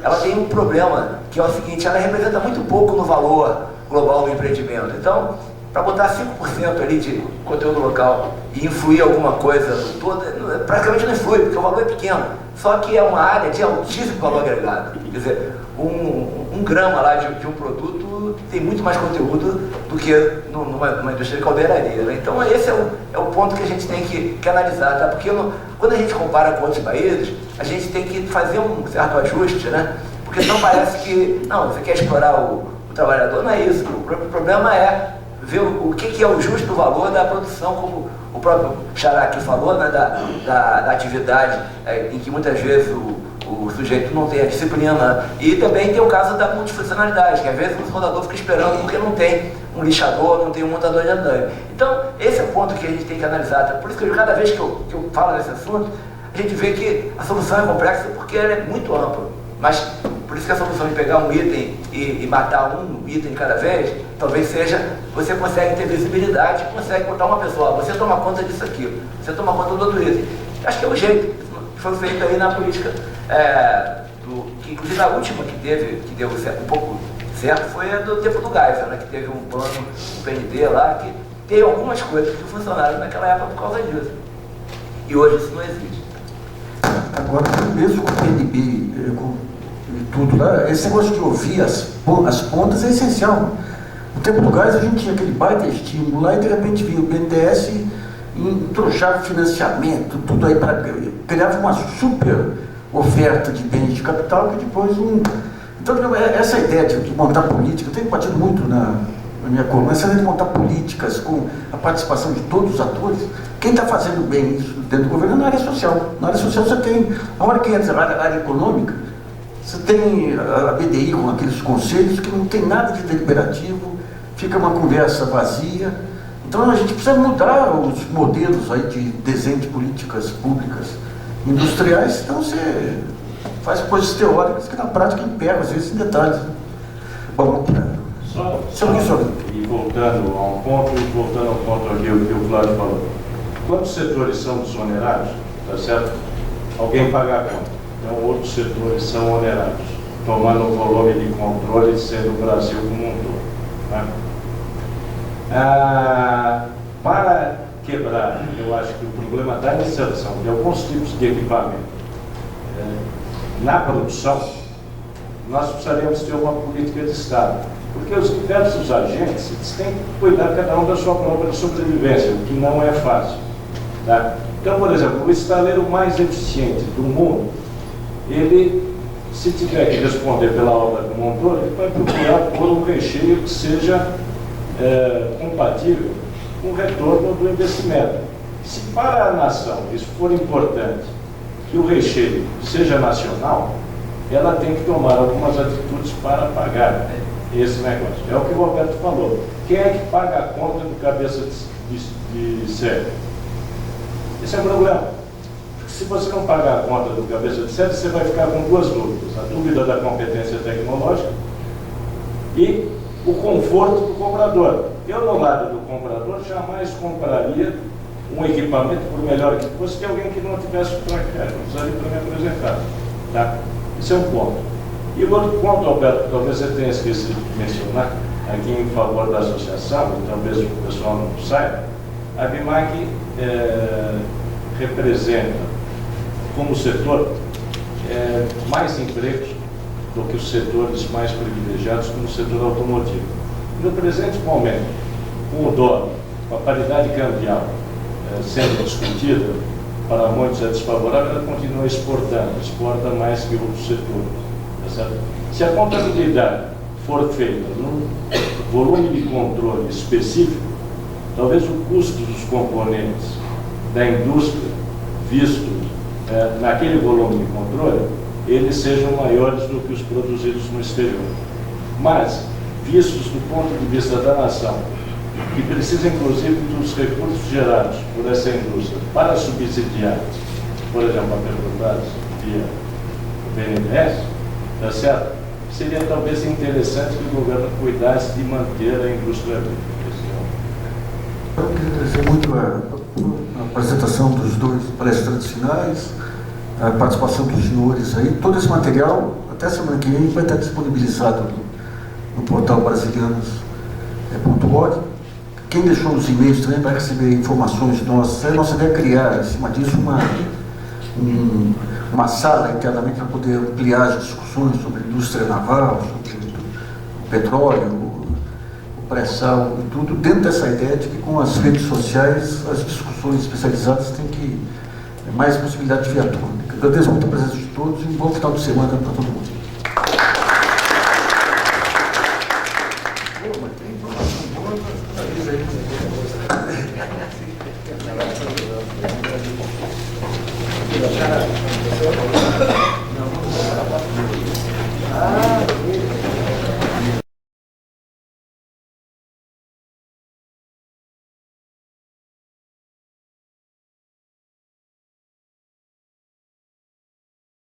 E: Ela tem um problema, que é o seguinte: ela representa muito pouco no valor global do empreendimento. Então, para botar 5% ali de conteúdo local e influir alguma coisa toda, praticamente não influi, porque o valor é pequeno. Só que é uma área de altíssimo valor agregado. Quer dizer, um grama lá de um produto tem muito mais conteúdo do que numa indústria de caldeiraria, né? Então esse é o ponto que a gente tem que analisar, tá? Porque quando a gente compara com outros países, a gente tem que fazer um certo ajuste, né? Porque senão parece que, não, você quer explorar o trabalhador, não é isso. O problema é ver o que é o justo valor da produção, como o próprio Xará aqui falou, né, da atividade, em que muitas vezes o sujeito não tem a disciplina. E também tem o caso da multifuncionalidade, que às vezes o soldador fica esperando porque não tem um lixador, não tem um montador de andaime. Então, esse é o ponto que a gente tem que analisar. Tá? Por isso que cada vez que eu falo nesse assunto, a gente vê que a solução é complexa porque ela é muito ampla. Mas, por isso que a solução de pegar um item e matar um item de cada vez, talvez seja, você consegue ter visibilidade, consegue botar uma pessoa, você toma conta disso aqui, você toma conta do outro item. Acho que é o jeito que foi feito aí na política, que inclusive a última que deu um pouco certo foi a do tempo do Geisel, né, que teve um plano, um PND lá, que tem algumas coisas que funcionaram naquela época por causa disso. E hoje isso não existe.
B: Agora, mesmo com o PNB, com tudo lá, esse negócio de ouvir as pontas é essencial. No tempo do gás a gente tinha aquele baita estímulo lá e de repente vinha o BNDES e trouxava financiamento, tudo aí para criava uma super oferta de bens de capital que depois Então, essa ideia de montar política, eu tenho batido muito minha coluna, se a gente montar políticas com a participação de todos os atores, quem está fazendo bem isso dentro do governo é na área social. Na área social você tem, a hora que entra a área econômica, você tem a BDI com aqueles conselhos que não tem nada de deliberativo, fica uma conversa vazia. Então a gente precisa mudar os modelos aí de desenho de políticas públicas industriais, então você faz coisas teóricas que na prática emperram, às vezes, em detalhes. Bom,
G: e voltando ao ponto aqui que o Flávio falou. Quantos setores são desonerados, tá certo? Alguém paga a conta. Então outros setores são onerados, tomando o volume de controle, sendo o Brasil como um todo. Né? Para quebrar, eu acho que o problema da inserção de alguns tipos de equipamento na produção, nós precisaríamos ter uma política de Estado, porque os diversos agentes eles têm que cuidar cada um da sua própria sobrevivência, o que não é fácil. Tá? Então, por exemplo, o estaleiro mais eficiente do mundo, ele, se tiver que responder pela obra do montor, ele vai procurar pôr um recheio que seja compatível com o retorno do investimento. Se para a nação isso for importante, que o recheio seja nacional, ela tem que tomar algumas atitudes para pagar esse negócio. É o que o Roberto falou. Quem é que paga a conta do cabeça de série? Esse é o problema. Se você não pagar a conta do cabeça de série, você vai ficar com duas dúvidas. A dúvida da competência tecnológica e o conforto do comprador. Eu, no lado do comprador, jamais compraria um equipamento, por melhor que fosse, de alguém que não tivesse para cá, não precisaria para me apresentar. Tá? Esse é um ponto. E o outro ponto, Alberto, talvez você tenha esquecido de mencionar, aqui em favor da associação, e talvez o pessoal não saiba, a BIMAC representa, como setor, mais empregos do que os setores mais privilegiados, como o setor automotivo. No presente momento, com o dólar, com a paridade cambial sendo discutida, para muitos é desfavorável, ela continua exportando, exporta mais que outros setores. Tá certo? Se a contabilidade for feita num volume de controle específico, talvez o custo dos componentes da indústria, vistos naquele volume de controle, eles sejam maiores do que os produzidos no exterior. Mas, vistos do ponto de vista da nação, que precisa inclusive dos recursos gerados por essa indústria para subsidiar, por exemplo, a Petrobras via o BNDES, tá certo? Seria talvez interessante que o governo cuidasse de manter a indústria viva.
B: Eu queria agradecer muito a apresentação dos dois palestrantes finais, a participação dos senhores aí. Todo esse material, até semana que vem, vai estar disponibilizado no portal brasilianos.org. Quem deixou os e-mails também vai receber informações nossas. A nossa ideia é criar, em cima disso, uma sala internamente para poder ampliar as discussões sobre a indústria naval, sobre o petróleo, o pré-sal e tudo, dentro dessa ideia de que com as redes sociais as discussões especializadas têm que mais possibilidade de vir à tona. Agradeço muito a presença de todos e um bom final de semana para todo mundo.